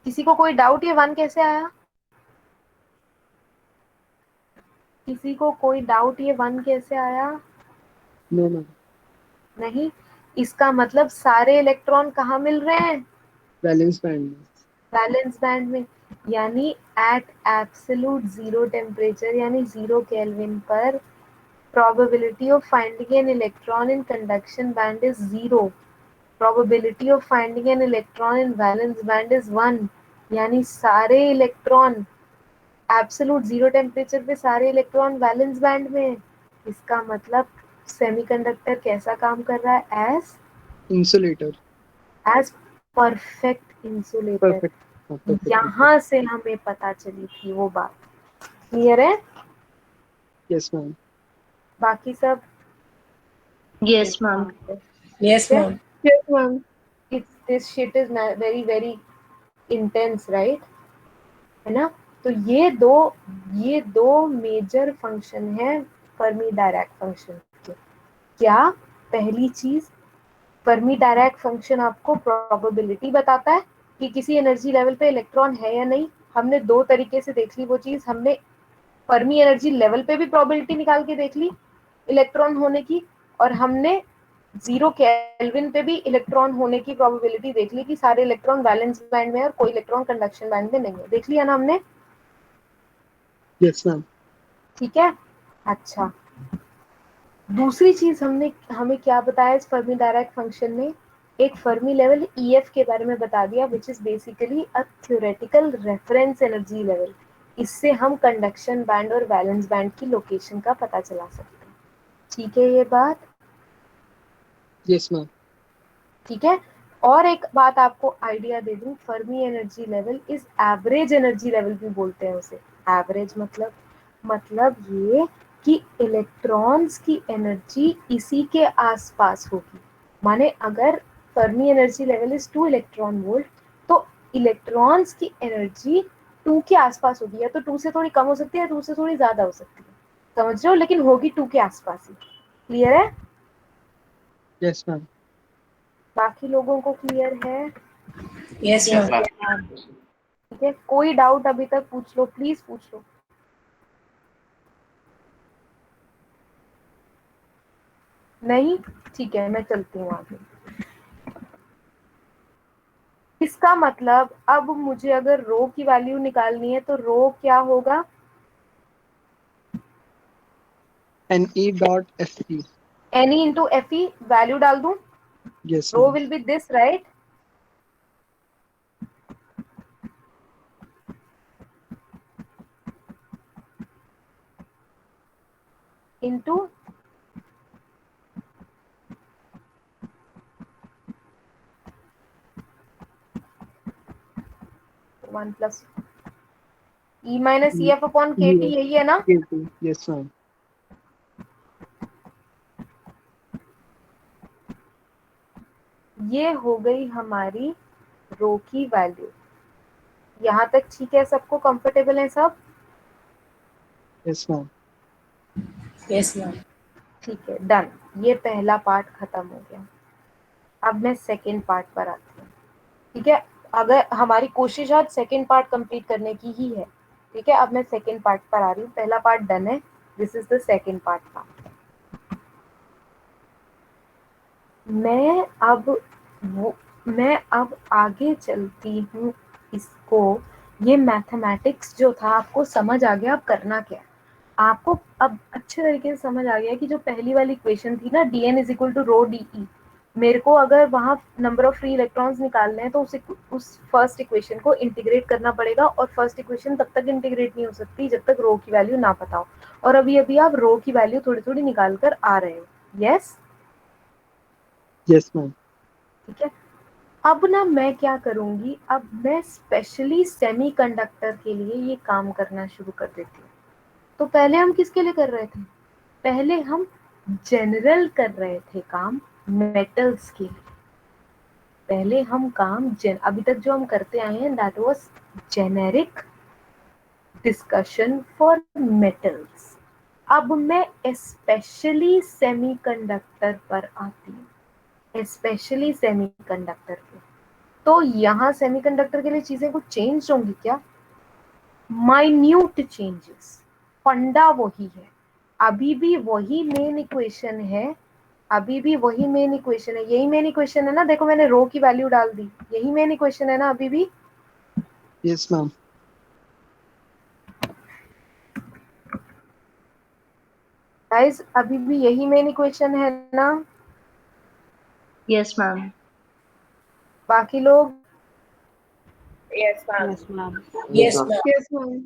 किसी को कोई डाउट ये 1 कैसे आया? किसी को कोई डाउट ये 1 कैसे आया? No ma'am. नहीं। इसका मतलब सारे इलेक्ट्रॉन कहाँ मिल रहे हैं? Valence band. वैलेंस बैंड में, यानी एट एब्सोल्यूट 0 टेम्परेचर, यानी 0 केल्विन पर probability of finding an electron in conduction band is 0, probability of finding an electron in valence band is 1, यानी सारे इलेक्ट्रॉन एब्सोल्यूट 0 टेम्परेचर पे सारे इलेक्ट्रॉन वैलेंस बैंड में। इसका मतलब सेमीकंडक्टर कैसा काम कर रहा है? Insulator. As perfect insulator. Perfect. Perfect. यहाँ से हमें पता चली थी वो बात। क्लियर है? Yes ma'am. बाकी सब yes ma'am. Yes, ma'am. Yes ma'am. this shit is very very intense, right? है ना? तो ये दो मेजर फंक्शन है फर्मी डायराक फंक्शन के। क्या? पहली चीज, फर्मी डायराक फंक्शन आपको प्रोबेबिलिटी बताता है कि किसी एनर्जी लेवल पे इलेक्ट्रॉन है या नहीं। हमने दो तरीके से देख ली वो चीज। हमने फर्मी एनर्जी लेवल पे भी प्रोबेबिलिटी निकाल के देख ली इलेक्ट्रॉन होने की, और हमने 0 केल्विन पे भी इलेक्ट्रॉन होने की प्रोबेबिलिटी देख ली कि सारे इलेक्ट्रॉन वैलेंस बैंड में है और कोई इलेक्ट्रॉन कंडक्शन बैंड में नहीं है। देख लिया ना हमने? Yes ma'am. ठीक है, अच्छा। दूसरी चीज हमें क्या बताया इस फर्मी डायराक फंक्शन में, एक फर्मी लेवल EF के बारे में बता दिया, which is basically a theoretical reference energy level. इससे हम कंडक्शन बैंड और वैलेंस बैंड की लोकेशन का पता चला सकते हैं। ठीक है ये बात? Yes, ma'am. ठीक है। और एक बात आपको आइडिया दे दूं, Fermi energy level is average energy level भी बोलते हैं उसे। एवरेज मतलब ये कि इलेक्ट्रॉन्स की एनर्जी इसी के आसपास होगी। माने अगर Fermi energy level is 2 electron volt, तो इलेक्ट्रॉन्स की एनर्जी 2 के आसपास होगी, या तो 2 से थोड़ी कम हो सकती है या 2 से थोड़ी ज्यादा हो सकती है, समझ रहे हो, लेकिन होगी 2 के आसपास ही। क्लियर है? Yes, ma'am. बाकी लोगों को क्लियर है? Yes, Yes, ma'am. ma'am. ठीक है, कोई डाउट अभी तक पूछ लो, प्लीज पूछ लो। नहीं? ठीक है, मैं चलती हूँ आगे। इसका मतलब अब मुझे अगर रो की वैल्यू निकालनी है तो रो क्या होगा? Ne dot Fe. Ne into Fe, value डाल दूं, Yes, rho ma'am. Will be this, right? Into 1 plus E minus EF upon KT, Yes. यही है ना? K2. Yes, ma'am. ये हो गई हमारी रो की वैल्यू। यहाँ तक ठीक है? सबको कंफर्टेबल है सब? Yes, ma'am. Yes, ma'am. ठीक है, डन। ये पहला पार्ट खत्म हो गया। अब मैं सेकेंड पार्ट पर आती हूँ। ठीक है, अगर हमारी कोशिश आज सेकेंड पार्ट कंप्लीट करने की ही है। ठीक है, अब मैं सेकेंड पार्ट पर आ रही हूँ। पहला पार्ट डन है, this is the second part का। मैं अब आगे चलती हूँ इसको। ये मैथमेटिक्स जो था आपको समझ आ गया, अब करना क्या है आपको। अब अच्छे तरीके से समझ आ गया कि जो पहली वाली इक्वेशन थी ना, dn is equal to rho D E, मेरे को अगर वहां नंबर ऑफ फ्री इलेक्ट्रॉन्स निकालने हैं तो उस फर्स्ट इक्वेशन को इंटीग्रेट करना पड़ेगा। और फर्स्ट इक्वेशन तब तक इंटीग्रेट नहीं हो सकती जब तक रो की वैल्यू ना पता हो। और अभी अभी आप रो की वैल्यू थोड़ी थोड़ी निकाल कर आ रहे हो। यस? Yes, ma'am. ठीक है। अब ना मैं क्या करूंगी, अब मैं स्पेशली सेमीकंडक्टर के लिए ये काम करना शुरू कर देती हूँ। तो पहले हम किसके लिए कर रहे थे? पहले हम जनरल कर रहे थे काम मेटल्स के लिए। पहले हम काम अभी तक जो हम करते आए हैं that was generic discussion for metals. अब मैं स्पेशली सेमीकंडक्टर पर आती हूँ, स्पेशली सेमीकंडक्टर पे। तो यहाँ सेमीकंडक्टर के लिए चीजें कुछ चेंज होंगी क्या? Minute changes. फंडा वही है, अभी भी वही मेन इक्वेशन है, अभी भी वही मेन इक्वेशन है। यही मेन इक्वेशन है ना? देखो मैंने रो की वैल्यू डाल दी, यही मेन इक्वेशन है ना अभी भी? Yes, ma'am. गाइस अभी भी यही मेन इक्वेशन है ना? Yes, ma'am. बाकी लोग? Yes, ma'am. Yes, ma'am. Yes, ma'am. Yes, ma'am.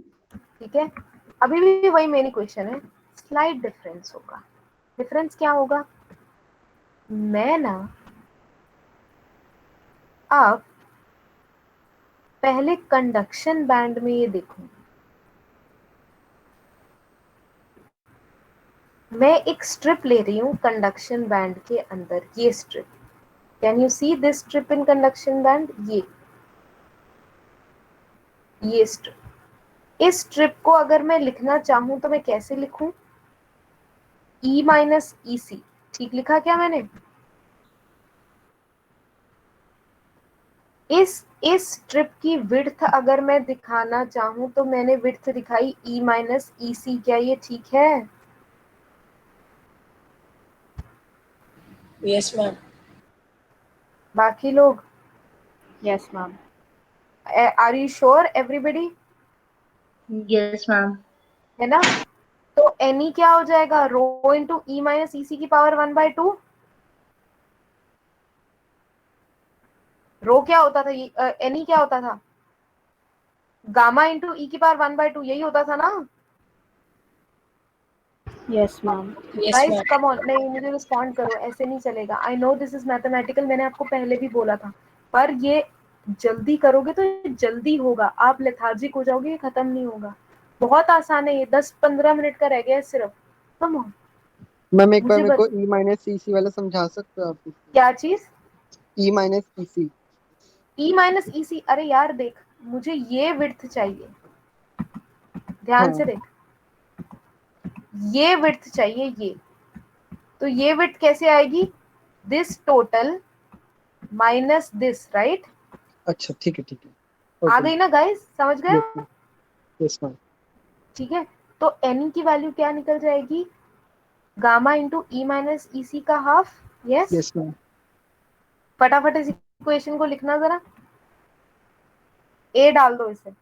ठीक है, अभी भी वही मेन इक्वेशन है, स्लाइट डिफरेंस होगा। डिफरेंस क्या होगा? मैं ना अब पहले कंडक्शन बैंड में ये देखूंगी। मैं एक स्ट्रिप ले रही हूँ कंडक्शन बैंड के अंदर, ये strip. Can you see this strip in conduction band? ये स्ट्रिप, इस स्ट्रिप को अगर मैं लिखना चाहूं तो मैं कैसे लिखूं? E माइनस ई सी, ठीक लिखा क्या मैंने? इस स्ट्रिप की विड्थ अगर मैं दिखाना चाहूं तो मैंने विड्थ दिखाई E माइनस ई सी, क्या ये ठीक है? Yes, ma'am. बाकी लोग? Yes, ma'am. Are you sure everybody? Yes, ma'am. है ना? तो एनी क्या हो जाएगा, रो इंटू ई माइनस ई सी की पावर 1/2। रो क्या होता था, एनी क्या होता था, गामा इंटू ई की पावर 1/2, यही होता था ना। Yes, ma'am. Yes, guys ma'am. Come on, नहीं मुझे रिस्पॉन्ड करो, ऐसे नहीं चलेगा। I know this is mathematical, मैंने आपको पहले भी बोला था, पर ये जल्दी करोगे तो ये जल्दी होगा, आप लेथार्जिक हो जाओगे, ये खत्म नहीं होगा। बहुत आसान है ये, 10-15 मिनट का रह गया है सिर्फ। कम ऑन, मैम एक बार मुझे मेरे को बत ई माइनस सी सी वाला समझा सकते हो आप? क्या चीज, ई माइनस सी सी। ई माइनस ई सी? अरे यार देख, मुझे ये विड्थ चाहिए, ध्यान हाँ से देख, ये विड्थ चाहिए ये, तो ये विड्थ कैसे आएगी, this total minus this, right. अच्छा ठीक है ठीक है। आ ओके। गई ना गाइस, समझ गए। Yes ma'am. Yes ma'am. ठीक है, तो एन की वैल्यू क्या निकल जाएगी, गामा इंटू ई माइनस ई सी का हाफ। Yes, yes ma'am. फटाफट इस इक्वेशन को लिखना जरा, ए डाल दो इसे।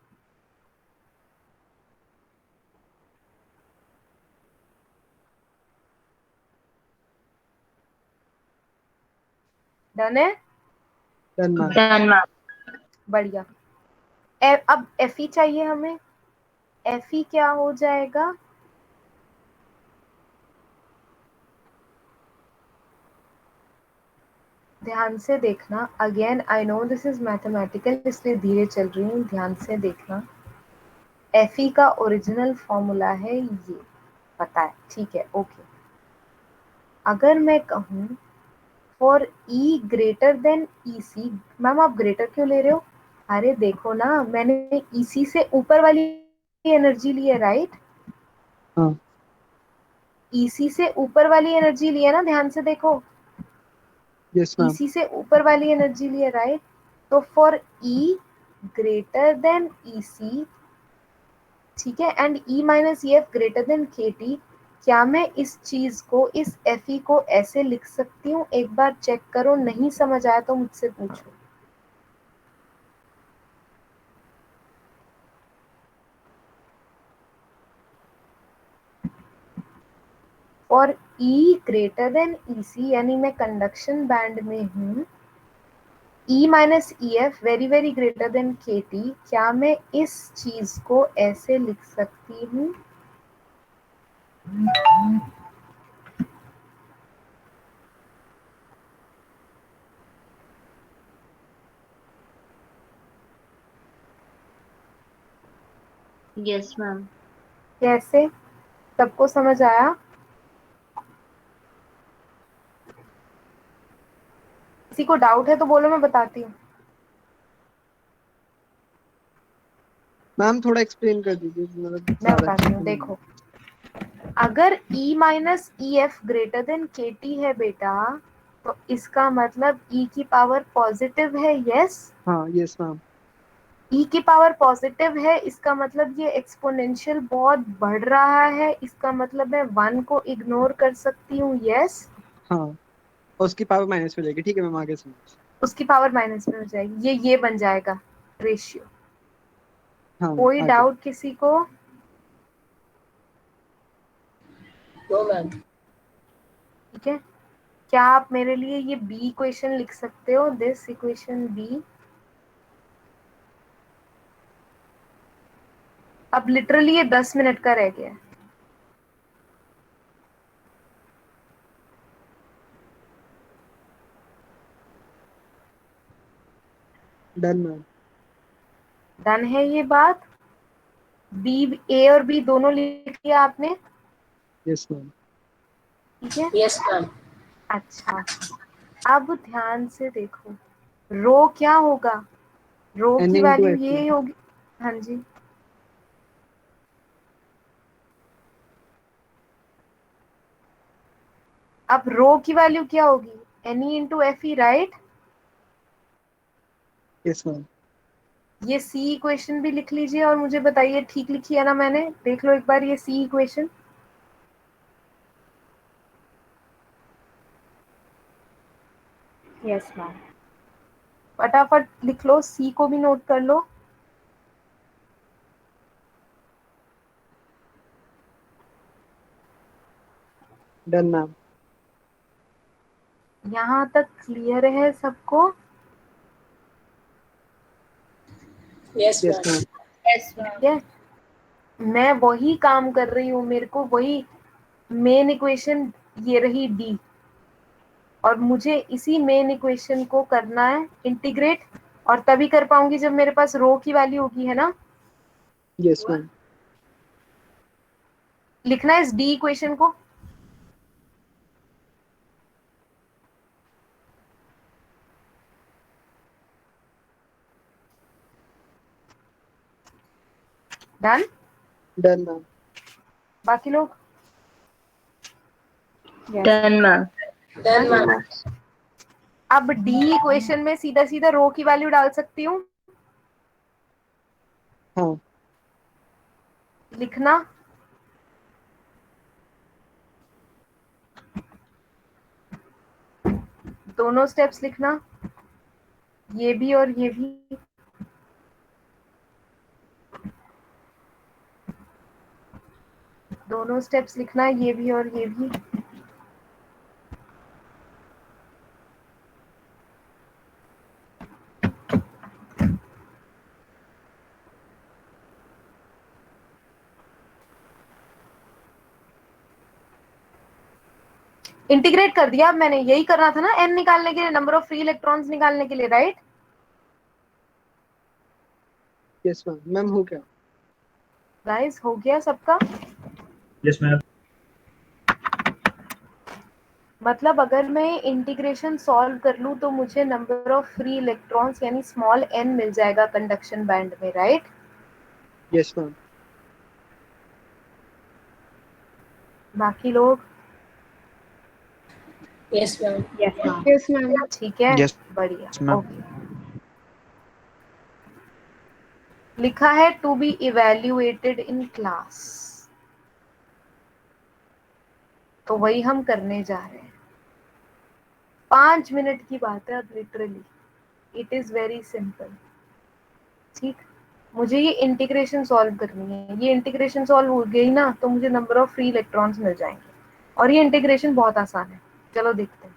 डन है, डन मैम। Done, ma'am. बढ़िया। अब एफ ई चाहिए हमें, एफ ई क्या हो जाएगा, ध्यान से देखना, again I know this is mathematical इसलिए धीरे चल रही हूँ, ध्यान से देखना। एफ ई का ओरिजिनल फॉर्मूला है ये, पता है, ठीक है, ओके। अगर मैं कहूँ for E greater than E C, ma'am आप ग्रेटर क्यों ले रहे हो, अरे देखो ना, मैंने ई सी से ऊपर वाली एनर्जी ली है, राइट। हाँ। ई सी से ऊपर वाली एनर्जी ली है ना, ध्यान से देखो, यस मैम। ईसी से ऊपर वाली एनर्जी ली है, राइट। तो for E greater than E सी, ठीक है, and E minus E F greater than k T, क्या मैं इस चीज को, इस एफ ई को ऐसे लिख सकती हूँ, एक बार चेक करो, नहीं समझ आया तो मुझसे पूछो। और ई ग्रेटर देन ई सी, यानी मैं कंडक्शन बैंड में हूँ, E minus E F very very greater than k T, क्या मैं इस चीज को ऐसे लिख सकती हूँ, Yes, ma'am. कैसे, सबको समझ आया। किसी को डाउट है तो बोलो, मैं बताती हूँ। मैम थोड़ा एक्सप्लेन कर दीजिए, मतलब मैं ज्यादा अच्छे बताती हूँ, से नहीं। देखो, अगर E minus E F greater than k T है बेटा, तो इसका मतलब E की पावर पॉजिटिव है, यस। हाँ यस मैम। E की पावर पॉजिटिव है, इसका मतलब ये एक्सपोनेंशियल बहुत बढ़ रहा है, इसका मतलब मैं 1 को इग्नोर कर सकती हूँ, यस। हाँ, और उसकी पावर माइनस हो जाएगी, ठीक है मैम, आगे समझ। उसकी पावर माइनस में हो जाएगी, ये बन जाएगा रेशियो। हाँ मैम कोई आगे। डाउट किसी को, No, ma'am. ठीक है। क्या आप मेरे लिए ये बी इक्वेशन लिख सकते हो, दिस इक्वेशन बी। अब लिटरली ये 10 मिनट का रह गया है। Done ma'am. डन है ये बात, बी, ए और बी दोनों लिख लिया आपने, यस मैम। ठीक है। Yes, ma'am. अच्छा, अब ध्यान से देखो, रो क्या होगा, रो एन की इंटू वैल्यू एफ ई। ये होगी, हाँ जी। अब रो की वैल्यू क्या होगी, N E into F E, right. Yes ma'am. ये सी इक्वेशन भी लिख लीजिए और मुझे बताइए ठीक लिखी है ना मैंने, देख लो एक बार ये सी इक्वेशन। Yes, ma'am. फटाफट लिख लो, सी को भी नोट कर लो। Done ma'am. यहाँ तक क्लियर है सबको? Yes, yes ma'am. Ma'am. Yes, ma'am. ठीक है, मैं वही काम कर रही हूँ, मेरे को वही मेन इक्वेशन ये रही डी, और मुझे इसी मेन इक्वेशन को करना है इंटीग्रेट, और तभी कर पाऊंगी जब मेरे पास रो की वैल्यू होगी, है ना? Yes ma'am. लिखना है इस डी इक्वेशन को। डन? Done ma'am. बाकी लोग? Done, ma'am. Done, ma'am. अब डी इक्वेशन में सीधा सीधा रो की वैल्यू डाल सकती हूँ। हाँ। लिखना दोनों स्टेप्स लिखना, ये भी और ये भी। दोनों स्टेप्स लिखना, ये भी और ये भी। इंटीग्रेट कर दिया। अब मैंने यही करना था ना, एन निकालने के लिए, नंबर ऑफ फ्री इलेक्ट्रॉन्स निकालने के लिए, राइट? Yes ma'am. मैम हो गया? गाइस हो गया सबका? Yes ma'am. मतलब अगर मैं इंटीग्रेशन सॉल्व कर लूं तो मुझे नंबर ऑफ फ्री इलेक्ट्रॉन्स यानी स्मॉल एन मिल जाएगा कंडक्शन बैंड में, राइट? Yes ma'am. बाकी लोग? Yes, ma'am. Yes, ma'am. Yes ma'am. ठीक है, Yes, बढ़िया, ma'am. ओके। लिखा है to be evaluated in class, तो वही हम करने जा रहे हैं। 5 मिनट की बात है अब, literally it is very simple. ठीक, मुझे ये इंटीग्रेशन सॉल्व करनी है। ये इंटीग्रेशन सॉल्व हो गई ना तो मुझे नंबर ऑफ फ्री इलेक्ट्रॉन्स मिल जाएंगे, और ये इंटीग्रेशन बहुत आसान है। चलो देखते हैं।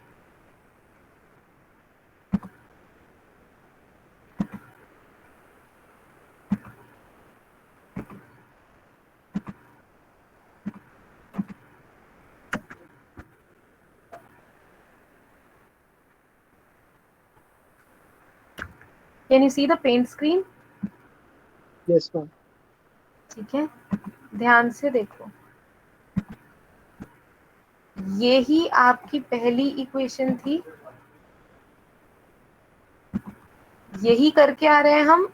Can you see the paint screen? Yes ma'am. ठीक है, ध्यान से देखो। ये ही आपकी पहली इक्वेशन थी, यही करके आ रहे हैं हम।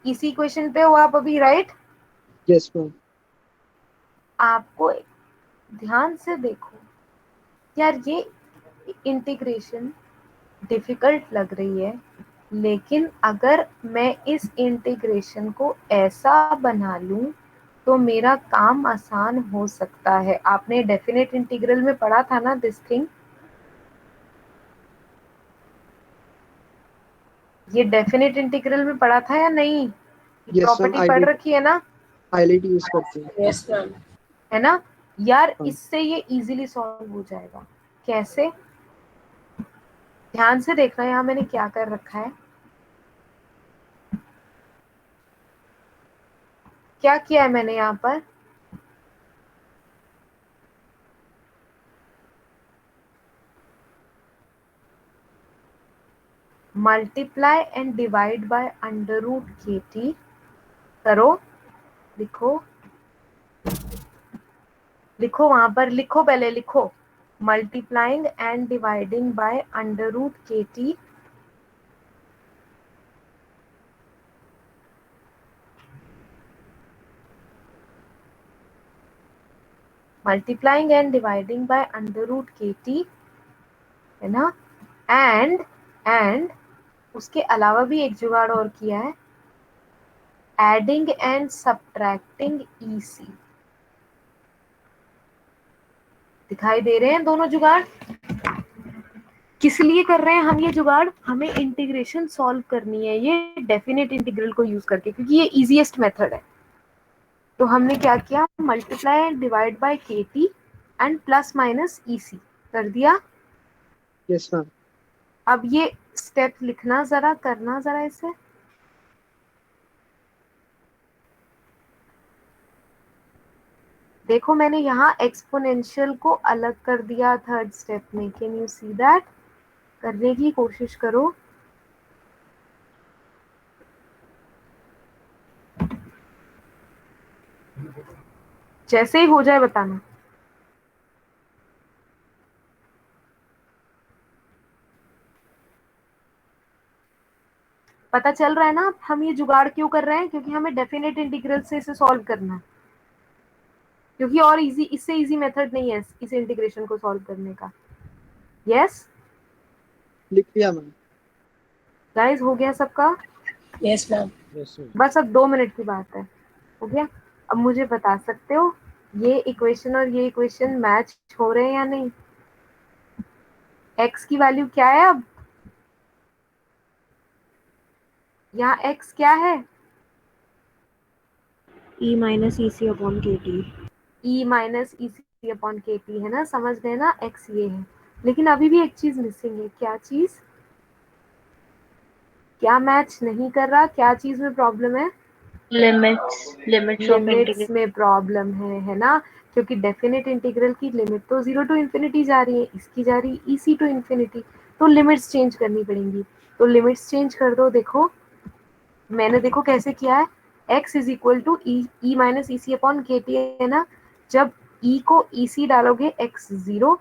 इसी इक्वेशन पे हो आप अभी, राइट? Yes ma'am. आपको ध्यान से देखो यार, ये इंटीग्रेशन डिफिकल्ट लग रही है, लेकिन अगर मैं इस इंटीग्रेशन को ऐसा बना लूं तो मेरा काम आसान हो सकता है। आपने डेफिनेट इंटीग्रल में पढ़ा था ना दिस थिंग? ये डेफिनेट इंटीग्रल में पढ़ा था या नहीं? Yes ma'am. प्रॉपर्टी पढ़ रखी है ना? आईएलटी यूज करते हैं। Yes, ma'am. है ना यार? हाँ। इससे ये इजीली सॉल्व हो जाएगा। कैसे? ध्यान से देखना, यहाँ मैंने क्या कर रखा है। क्या किया है मैंने यहाँ पर? Multiply and divide by under root k T करो। लिखो लिखो, वहां पर लिखो, पहले लिखो। Multiplying and dividing by under root k T, multiplying and dividing by under root k T, है ना? एंड उसके अलावा भी एक जुगाड़ और किया है, एडिंग एंड सब्ट्रैक्टिंग ईसी। दिखाई दे रहे हैं दोनों जुगाड़? किस लिए कर रहे हैं हम ये जुगाड़? हमें इंटीग्रेशन सॉल्व करनी है ये डेफिनेट इंटीग्रल को यूज करके, क्योंकि ये इजीएस्ट मेथड है। तो हमने क्या किया, मल्टीप्लाई एंड डिवाइड बाय के T, and plus minus EC कर दिया। Yes ma'am. अब ये स्टेप लिखना जरा, करना जरा इसे। देखो मैंने यहाँ एक्सपोनेंशियल को अलग कर दिया थर्ड स्टेप में, कैन यू सी दैट? करने की कोशिश करो। जैसे ही हो जाए बताना। पता चल रहा है ना हम ये जुगाड़ क्यों कर रहे हैं? क्योंकि हमें डेफिनेट इंटीग्रल से इसे सॉल्व करना है, क्योंकि और इजी, इससे इजी मेथड नहीं है इस इंटीग्रेशन को सॉल्व करने का। यस लिख लिया मैम। गाइस, हो गया सबका? Yes, ma'am. Yes ma'am. बस अब 2 मिनट की बात है, हो गया। अब मुझे बता सकते हो ये इक्वेशन और ये इक्वेशन मैच हो रहे हैं या नहीं? x की वैल्यू क्या है? अब यहाँ x क्या है? E minus EC upon KT. E minus EC upon KT है ना, समझ गए ना? x ये है, लेकिन अभी भी एक चीज मिसिंग है। क्या चीज? क्या मैच नहीं कर रहा? क्या चीज में प्रॉब्लम है? Limits of limits integral. में प्रॉब्लम है ना? क्योंकि डेफिनेट इंटीग्रल की लिमिट तो 0 टू इन्फिनिटी जा रही है, इसकी जा रही है EC टू इन्फिनिटी, तो लिमिट्स चेंज करनी पड़ेंगी। तो लिमिट्स चेंज कर दो। देखो मैंने, देखो कैसे किया है। x is equal to E minus EC upon KT है ना। जब e को EC डालोगे x 0,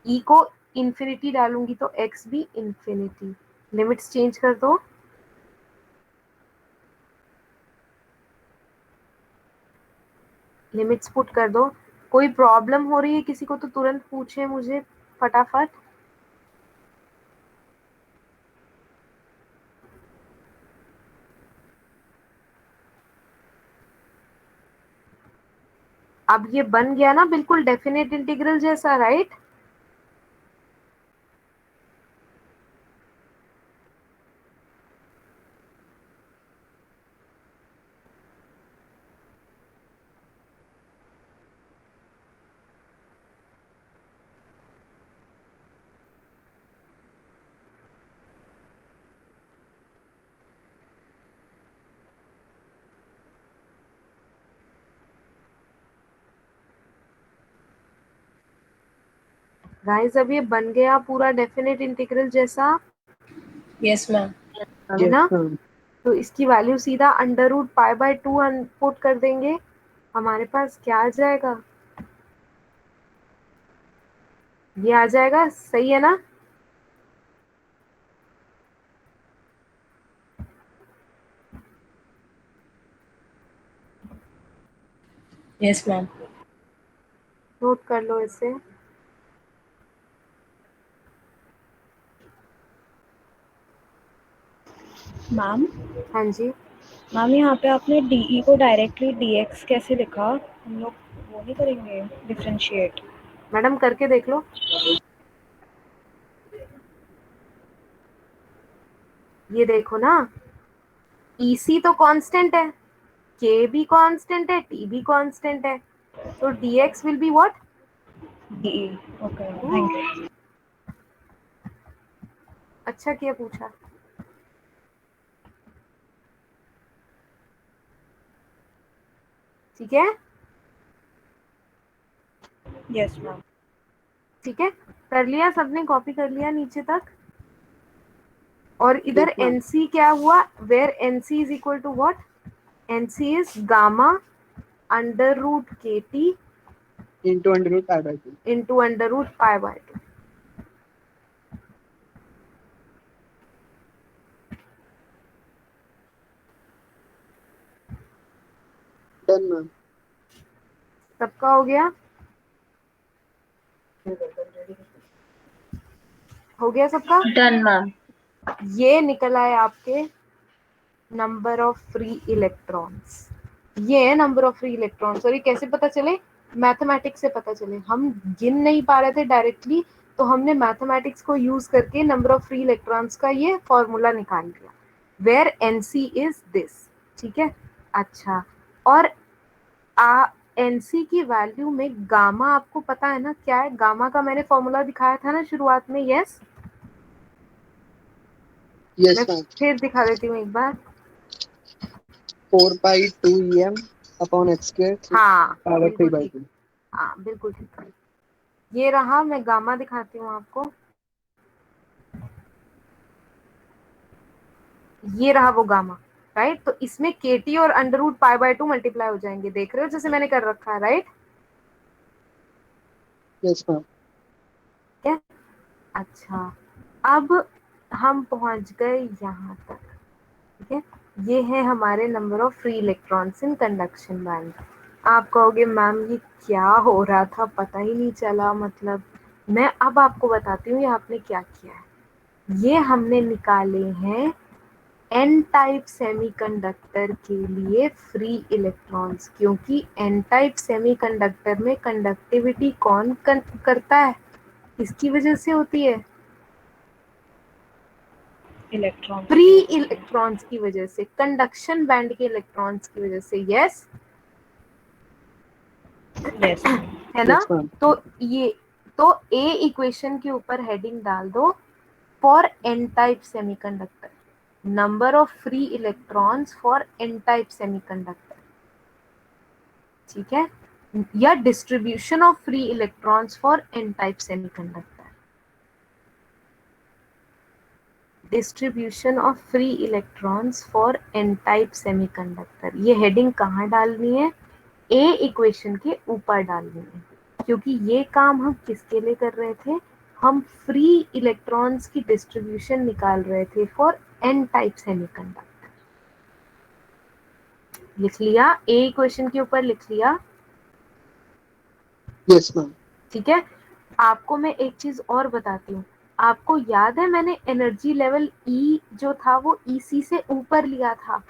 e को इन्फिनिटी डालूंगी तो x भी इन्फिनिटी। लिमिट्स चेंज कर दो। लिमिट्स पुट कर दो। कोई प्रॉब्लम हो रही है किसी को तो तुरंत पूछे मुझे फटाफट। अब ये बन गया ना बिल्कुल डेफिनेट इंटीग्रल जैसा, राइट? गाइस अब ये बन गया पूरा डेफिनेट इंटीग्रल जैसा, Yes, ma'am. है यस ना? मैम। तो इसकी वैल्यू सीधा under root pi by 2 put कर देंगे। हमारे पास क्या आ जाएगा? ये आ जाएगा, सही है ना? Yes, ma'am. नोट कर लो इसे। मैम हाँ जी, मैम यहाँ पे आपने DE को डायरेक्टली DX कैसे लिखा? हम लोग वो नहीं करेंगे डिफरेंशिएट? मैडम करके देख लो। ये देखो ना, EC तो कांस्टेंट है, K भी कांस्टेंट है, T भी कांस्टेंट है, तो dx will be what? DE. Okay thank you. अच्छा किया पूछा। ठीक है, यस मैम। ठीक है, कर लिया सबने? कॉपी कर लिया नीचे तक? और इधर यस मैम। NC क्या हुआ? Where NC is equal to what? NC is gamma under root KT into under root pi by 2। Into under root pi by 2। Done ma'am. सबका हो गया? हो गया सबका? Done ma'am. ये निकल आए आपके नंबर ऑफ फ्री इलेक्ट्रॉन्स। ये है नंबर ऑफ फ्री इलेक्ट्रॉन्स। और ये कैसे पता चले? मैथमेटिक्स से पता चले। हम गिन नहीं पा रहे थे डायरेक्टली, तो हमने मैथमेटिक्स को यूज करके नंबर ऑफ फ्री इलेक्ट्रॉन्स का ये फॉर्मूला निकाल लिया, वेयर NC इज दिस। ठीक है, अच्छा। और एनसी की वैल्यू में गामा आपको पता है ना क्या है? गामा का मैंने फॉर्मूला दिखाया था ना शुरुआत में। यस, यस मैं मैम। फिर दिखा देती हूँ एक बार। 4 पाई 2 em अपॉन एक्स स्क्वायर हाँ पावर 3 बिल्कुल बाई ठीक, 2। हाँ बिल्कुल ठीक। ये रहा, मैं गामा दिखाती हूँ आपको। ये रहा वो गामा, राइट? तो इसमें केटी और under root pi by 2 multiply हो जाएंगे, देख रहे हो जैसे मैंने कर रखा है, राइट? Yes ma'am. क्या? अच्छा, अब हम पहुंच गए यहाँ तक, ठीक है? ये है हमारे number of free electrons in conduction band. आप कहोगे मैम ये क्या हो रहा था, पता ही नहीं चला। मतलब मैं अब आपको बताती हूँ ये आपने क्या किया है। ये हमने निकाले हैं एन टाइप सेमीकंडक्टर के लिए फ्री इलेक्ट्रॉन्स, क्योंकि एन टाइप सेमीकंडक्टर में कंडक्टिविटी कौन करता है, किसकी वजह से होती है? इलेक्ट्रॉन फ्री इलेक्ट्रॉन्स की वजह से, कंडक्शन बैंड के इलेक्ट्रॉन्स की वजह से। यस, यस है ना? Yes ma'am. तो ये, तो ए इक्वेशन के ऊपर हेडिंग डाल दो for N type semiconductor, number of free electrons for N type semiconductor, ठीक है? या distribution of free electrons for N type semiconductor, distribution of free electrons for N type semiconductor. ये हेडिंग कहाँ डालनी है? ए इक्वेशन के ऊपर डालनी है, क्योंकि ये काम हम किसके लिए कर रहे थे? हम फ्री इलेक्ट्रॉन्स की डिस्ट्रीब्यूशन निकाल रहे थे फॉर एन टाइप सेमीकंडक्टर। लिख लिया? ए इक्वेशन के ऊपर लिख लिया? Yes ma'am. ठीक है। आपको मैं एक चीज और बताती हूँ। आपको याद है मैंने एनर्जी लेवल ई जो था वो ईसी से ऊपर लिया था?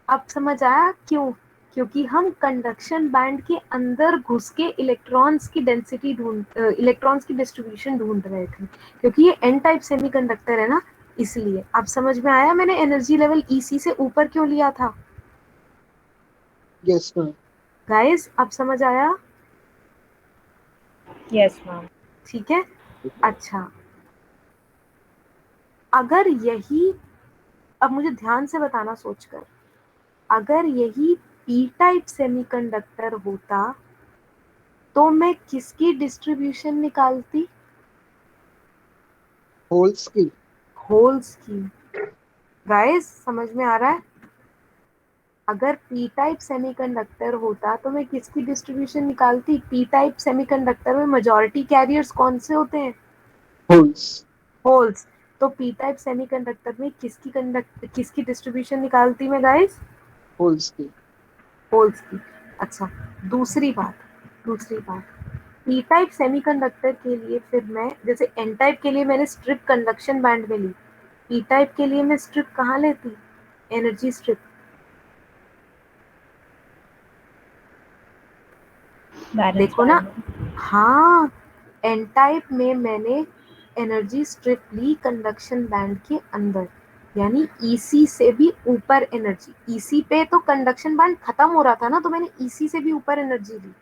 अब समझ आया क्यों? क्योंकि हम कंडक्शन बैंड के अंदर घुस के इलेक्ट्रॉन्स की डेंसिटी इलेक्ट्रॉन्स की डिस्ट्रीब्यूशन ढूंढ रहे थे, क्योंकि ये एन टाइप सेमीकंडक्टर है ना, इसलिए। अब समझ में आया मैंने एनर्जी लेवल ईसी से ऊपर क्यों लिया था? Yes ma'am. गाइस अब समझ आया? Yes ma'am. ठीक है। अच्छा, अगर यही, अब मुझे ध्यान से बताना सोचकर, अगर यही पी टाइप सेमीकंडक्टर होता तो मैं किसकी डिस्ट्रीब्यूशन निकालती? होल्स की। होल्स की। गाइस समझ में आ रहा है? अगर पी टाइप सेमीकंडक्टर होता तो मैं किसकी डिस्ट्रीब्यूशन निकालती? पी टाइप सेमीकंडक्टर में मेजॉरिटी कैरियर्स कौन से होते हैं? होल्स। होल्स। तो पी टाइप सेमीकंडक्टर में किसकी डिस्ट्रीब्यूशन निकालती मैं गाइस? होल्स की। होल्स की। अच्छा, दूसरी बात, पी टाइप सेमीकंडक्टर के लिए फिर मैं, जैसे एन टाइप के लिए मैंने स्ट्रिप कंडक्शन बैंड में ली, पी टाइप के लिए मैं स्ट्रिप कहाँ लेती? Energy strip. बैलेंस देखो ना, बैंड में। हाँ, एन टाइप में मैंने एनर्जी स्ट्रिप ली कंडक्शन बैंड के अंदर, यानी ईसी से भी ऊपर एनर्जी। ईसी पे तो कंडक्शन बैंड खत्म हो रहा था ना, तो मैंने ईसी से भी ऊपर एनर्जी ली।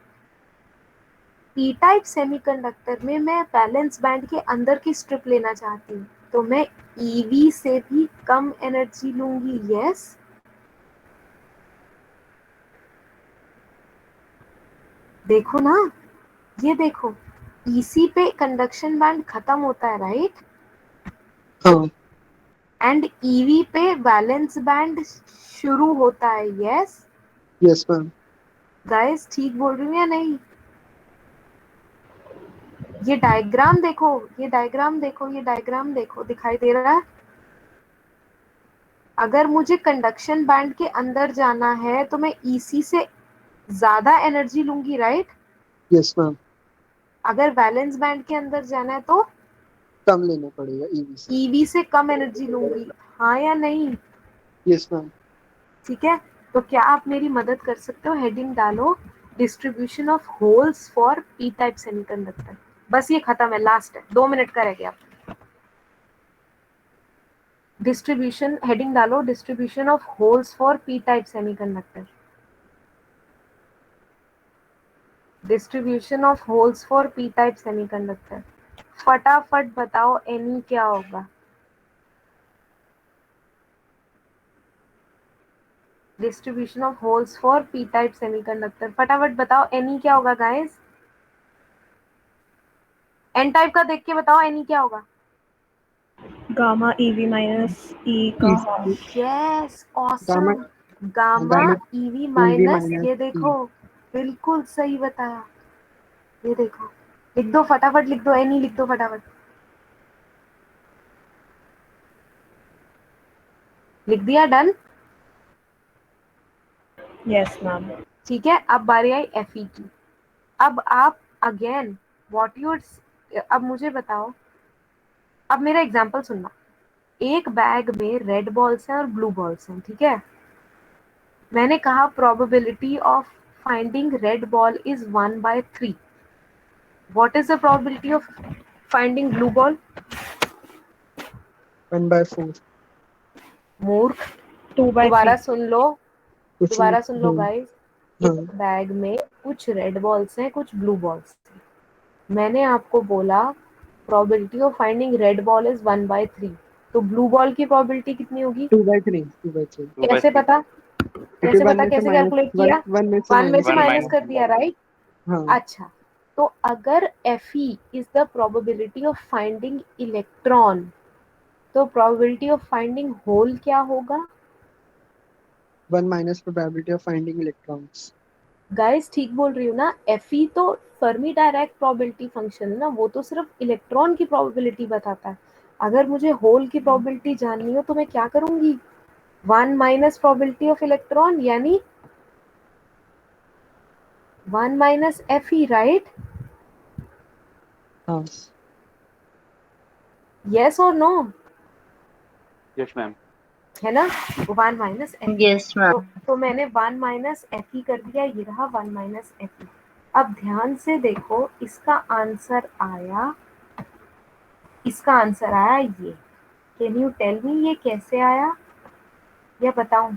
पी टाइप सेमीकंडक्टर में मैं बैलेंस बैंड के अंदर की स्ट्रिप लेना चाहती हूँ, तो मैं ईवी से भी कम एनर्जी लूंगी। यस, देखो ना, ये देखो, ईसी पे कंडक्शन बैंड खत्म होता है, राइट? हाँ। एंड ईवी पे बैलेंस बैंड शुरू होता है। Yes yes ma'am. गाइस, ठीक बोल रही हूँ या नहीं? ये डायग्राम देखो, ये डायग्राम देखो, ये डायग्राम देखो, दिखाई दे रहा है? अगर मुझे कंडक्शन बैंड के अंदर जाना है तो मैं ईसी से ज्यादा एनर्जी लूंगी, राइट? Yes ma'am. अगर बैलेंस बैंड के अंदर जाना है तो कम लेना पड़ेगा ईवी से। ईवी से कम एनर्जी लूंगी, हाँ या नहीं? Yes ma'am. ठीक है। तो क्या आप मेरी मदद कर सकते हो? हेडिंग डालो, distribution of holes for P type semiconductor. बस ये खत्म है, लास्ट है, 2 मिनट का रह गया। डिस्ट्रीब्यूशन, हेडिंग डालो, distribution of holes for P type semiconductor. Distribution of holes for P type semiconductor. फटाफट बताओ एनी क्या होगा। Distribution of holes for P type semiconductor, फटाफट बताओ एनी क्या होगा गाइस। एन टाइप का देख के बताओ एनी क्या होगा। गामा ईवी माइनस ई का E half. Yes gamma awesome. Gamma gamma EV EV minus, minus ये E देखो बिल्कुल सही बताया। ये देखो, लिख दो फटाफट, लिख दो एनी, लिख दो फटाफट, लिख दिया, डन। Yes ma'am. ठीक है, अब बारी आई एफ ई की। अब आप अगेन व्हाट यू, अब मुझे बताओ, अब मेरा एग्जांपल सुनना। एक बैग में रेड बॉल्स हैं और ब्लू बॉल्स हैं, ठीक है। मैंने कहा probability of finding red ball is 1/3। What is the probability of finding blue ball? 1/4 मूर्ख, 2/3। दोबारा सुन लो, कुछ दोबारा सुन लो हाँ गाइस। हाँ एक बैग में कुछ रेड बॉल्स हैं, कुछ ब्लू बॉल्स हैं। मैंने आपको बोला probability of finding red ball is 1/3, तो ब्लू बॉल की प्रोबेबिलिटी कितनी होगी? 2/3 कैसे 2/3 पता? क्योंकि कैसे वन पता, में से कैसे माइनस कैलकुलेट वन किया? वन में से वन में माइनस से वन कर माइनस दिया। माइनस कर दिया, राइट। हाँ अच्छा, तो अगर Fe is the probability of finding electron, तो प्रोबेबिलिटी ऑफ फाइंडिंग होल क्या होगा? 1 minus probability of finding electrons. Guys ठीक बोल रही हूँ ना, Fe तो फर्मी डायरेक्ट प्रोबेबिलिटी फंक्शन है ना, वो तो सिर्फ इलेक्ट्रॉन की प्रोबेबिलिटी बताता है। अगर मुझे होल की प्रोबेबिलिटी जाननी हो तो मैं क्या करूंगी? 1 - प्रोबेबिलिटी ऑफ इलेक्ट्रॉन, यानी 1 - Fe, राइट? हाँ यस और नो? Yes ma'am. है ना, 1 - Fe। Yes, तो, ma'am. तो मैंने 1 - Fe कर दिया, ये रहा 1 - Fe। अब ध्यान से देखो, इसका आंसर आया, इसका आंसर आया ये। कैन यू टेल मी ये कैसे आया, या बताऊं?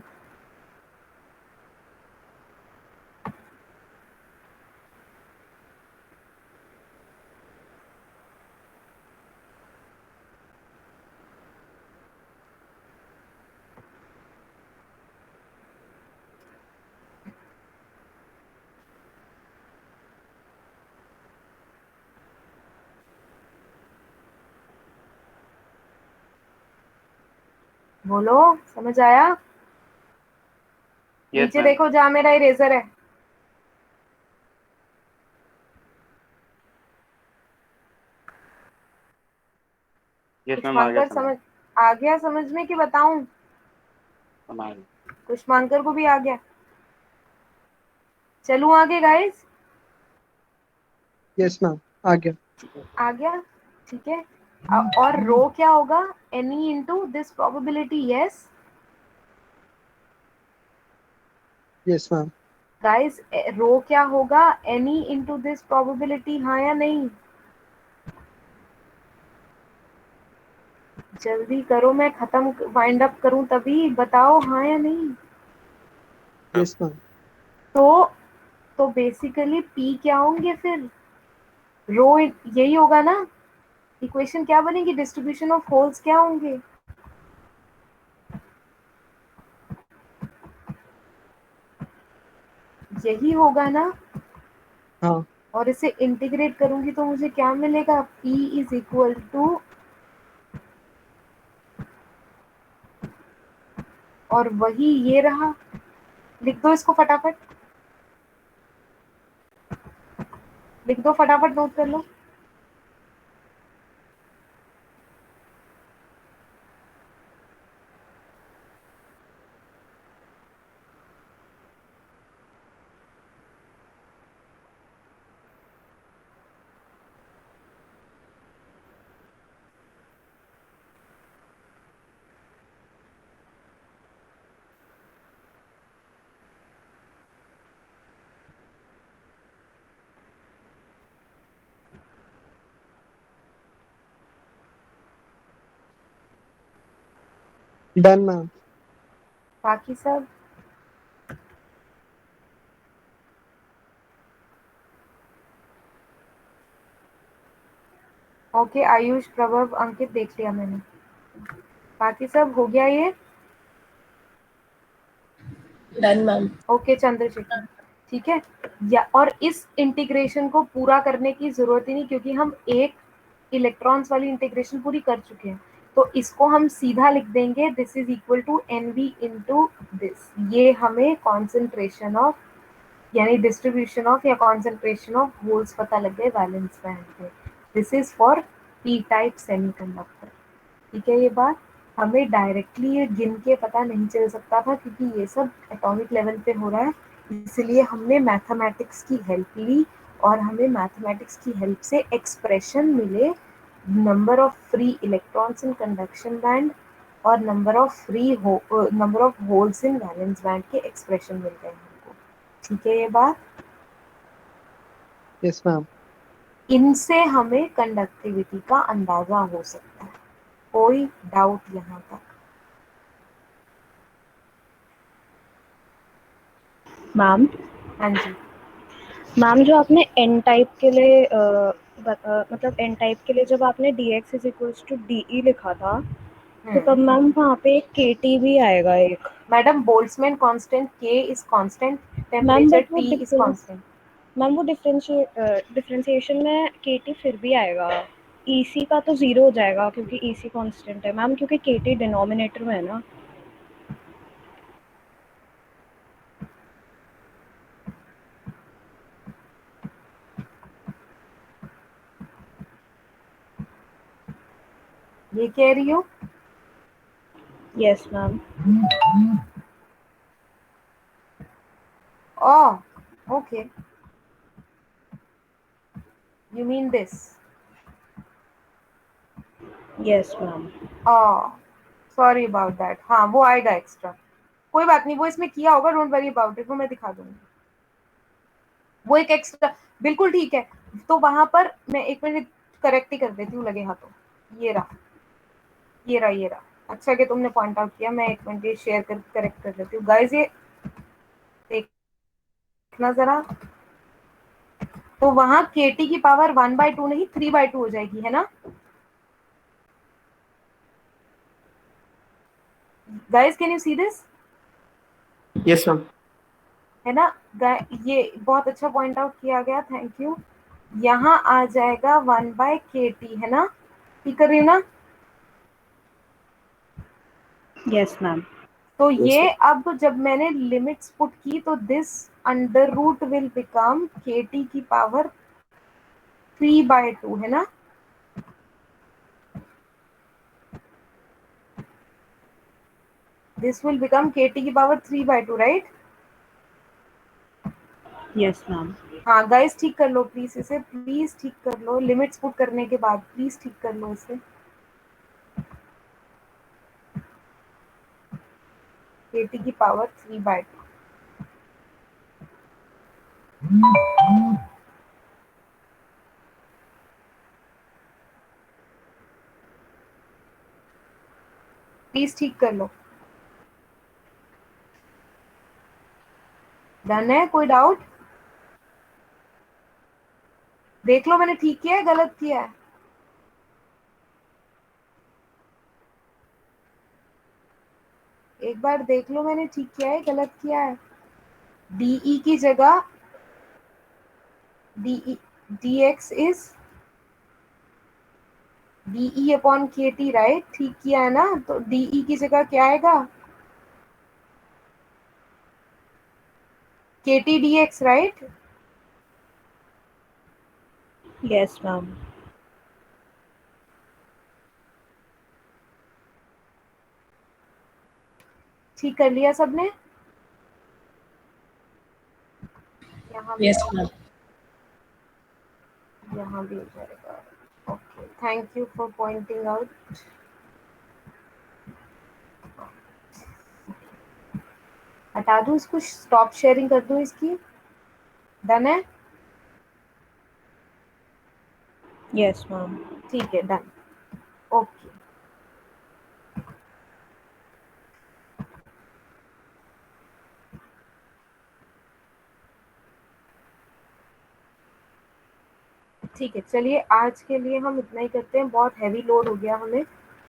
बोलो, समझ आया? यस नीचे मैम। देखो जहां मेरा इरेजर है। यस कुछ मैम, आ गया मांकर समझ। समझ आ गया समझ में, कि बताऊं? समझ। कुछ मांकर को भी आ गया। चलूं आगे गाइस? यस मैम आ गया। आ गया, ठीक है। और रो क्या होगा? N into this probability, yes yes ma'am guys. Rho क्या होगा? एनी इंटू दिस प्रोबेबिलिटी, हाँ या नहीं? जल्दी करो, मैं खत्म वाइंड अप करूं तभी, बताओ हाँ या नहीं। यस मैम तो तो बेसिकली पी क्या होंगे फिर? रो यही होगा ना। इक्वेशन क्या बनेगी? डिस्ट्रीब्यूशन ऑफ होल्स क्या होंगे? यही होगा ना। हाँ और इसे इंटीग्रेट करूंगी तो मुझे क्या मिलेगा? P इज इक्वल टू, और वही ये रहा। लिख दो इसको फटाफट, लिख दो फटाफट, नोट कर लो। Done ma'am. बाकी सब ओके आयुष, प्रभव, अंकित देख लिया मैंने। बाकी सब हो गया ये? Done ma'am. ओके चंद्रशेखर, ठीक है। या और इस इंटीग्रेशन को पूरा करने की जरूरत ही नहीं, क्योंकि हम एक इलेक्ट्रॉन्स वाली इंटीग्रेशन पूरी कर चुके हैं। तो इसको हम सीधा लिख देंगे, this is equal to N V into this. ये हमें कॉन्सेंट्रेशन ऑफ यानी डिस्ट्रीब्यूशन ऑफ या कॉन्सेंट्रेशन ऑफ होल्स पता लग गए वैलेंस बैंड में। This is for P type semiconductor. ठीक है, ये बात हमें डायरेक्टली ये गिन के पता नहीं चल सकता था, क्योंकि ये सब एटॉमिक लेवल पे हो रहा है। इसलिए हमने मैथमेटिक्स की हेल्प ली, और हमें मैथमेटिक्स की हेल्प से एक्सप्रेशन मिले, number of free electrons in conduction band और number of holes in valence band के एक्सप्रेशन मिल गए हमको। ठीक है ये बात? Yes ma'am. इनसे हमें कंडक्टिविटी का अंदाजा हो सकता है। कोई डाउट यहाँ तक? मैम, हाँ जी। मैम जो आपने एन टाइप के लिए मतलब एन टाइप के लिए जब आपने D X is equals to D E लिखा था, तो तब मैम वहाँ पे एक के टी भी आएगा एक। Madam Boltzmann constant k is constant, ma'am temperature but वो T is difference constant. Ma'am वो डिफरेंशिएशन में के टी फिर भी आएगा। ई सी का तो ज़ीरो हो जाएगा क्योंकि ई सी कॉन्स्टेंट है मैम, क्योंकि के टी डिनोमिनेटर में है ना। ये कह रही हो? Yes ma'am. Oh okay, you mean this? Yes ma'am. Oh sorry about that. हाँ वो आएगा एक्स्ट्रा, कोई बात नहीं, वो इसमें किया होगा, डोंट वरी अबाउट इट, वो मैं दिखा दूंगी। वो एक एक्स्ट्रा, बिल्कुल ठीक है। तो वहां पर मैं एक मिनट करेक्ट ही कर देती हूँ, लगे हाथों। ये रहा, ये रहा, ये रहा। अच्छा कि तुमने पॉइंट आउट किया, मैं एक मिनट ये शेयर कर करेक्ट कर देती हूँ गाइस। ये देखना जरा, तो वहां के टी की पावर 1/2 नहीं 3/2 हो जाएगी, है ना guys? Can you see this? Yes ma'am. है ना? ये बहुत अच्छा पॉइंट आउट किया गया, थैंक यू। यहाँ आ जाएगा 1/kT, है ना? ठीक कर रही हूँ ना? Yes ma'am. तो Yes, ये sir. अब जब मैंने लिमिट्स पुट की, तो this under root will become kT की पावर 3/2, है ना? दिस विल बिकम kT की पावर 3/2, राइट? Yes ma'am. हाँ गाइस, ठीक कर लो प्लीज इसे, प्लीज ठीक कर लो, लिमिट्स पुट करने के बाद प्लीज ठीक कर लो इसे। kT की पावर 3/2। प्लीज ठीक कर लो। डन है? कोई डाउट? देख लो मैंने ठीक किया है गलत किया है? एक बार देख लो मैंने ठीक किया है गलत किया है? डीई की जगह D D X is D E upon K T, right? ठीक किया है ना? तो डीई की जगह क्या आएगा? के T D x, right? Yes ma'am. ठीक कर लिया सबने? यहाँ भी यस मैम। यहाँ भी हो जाएगा। Okay, thank you for pointing out. हटा दूँ इसको, स्टॉप शेयरिंग कर दूँ इसकी? डन है? Yes ma'am. ठीक है, डन। ओके। ठीक है, चलिए आज के लिए हम इतना ही करते हैं, बहुत हैवी लोड हो गया हमें।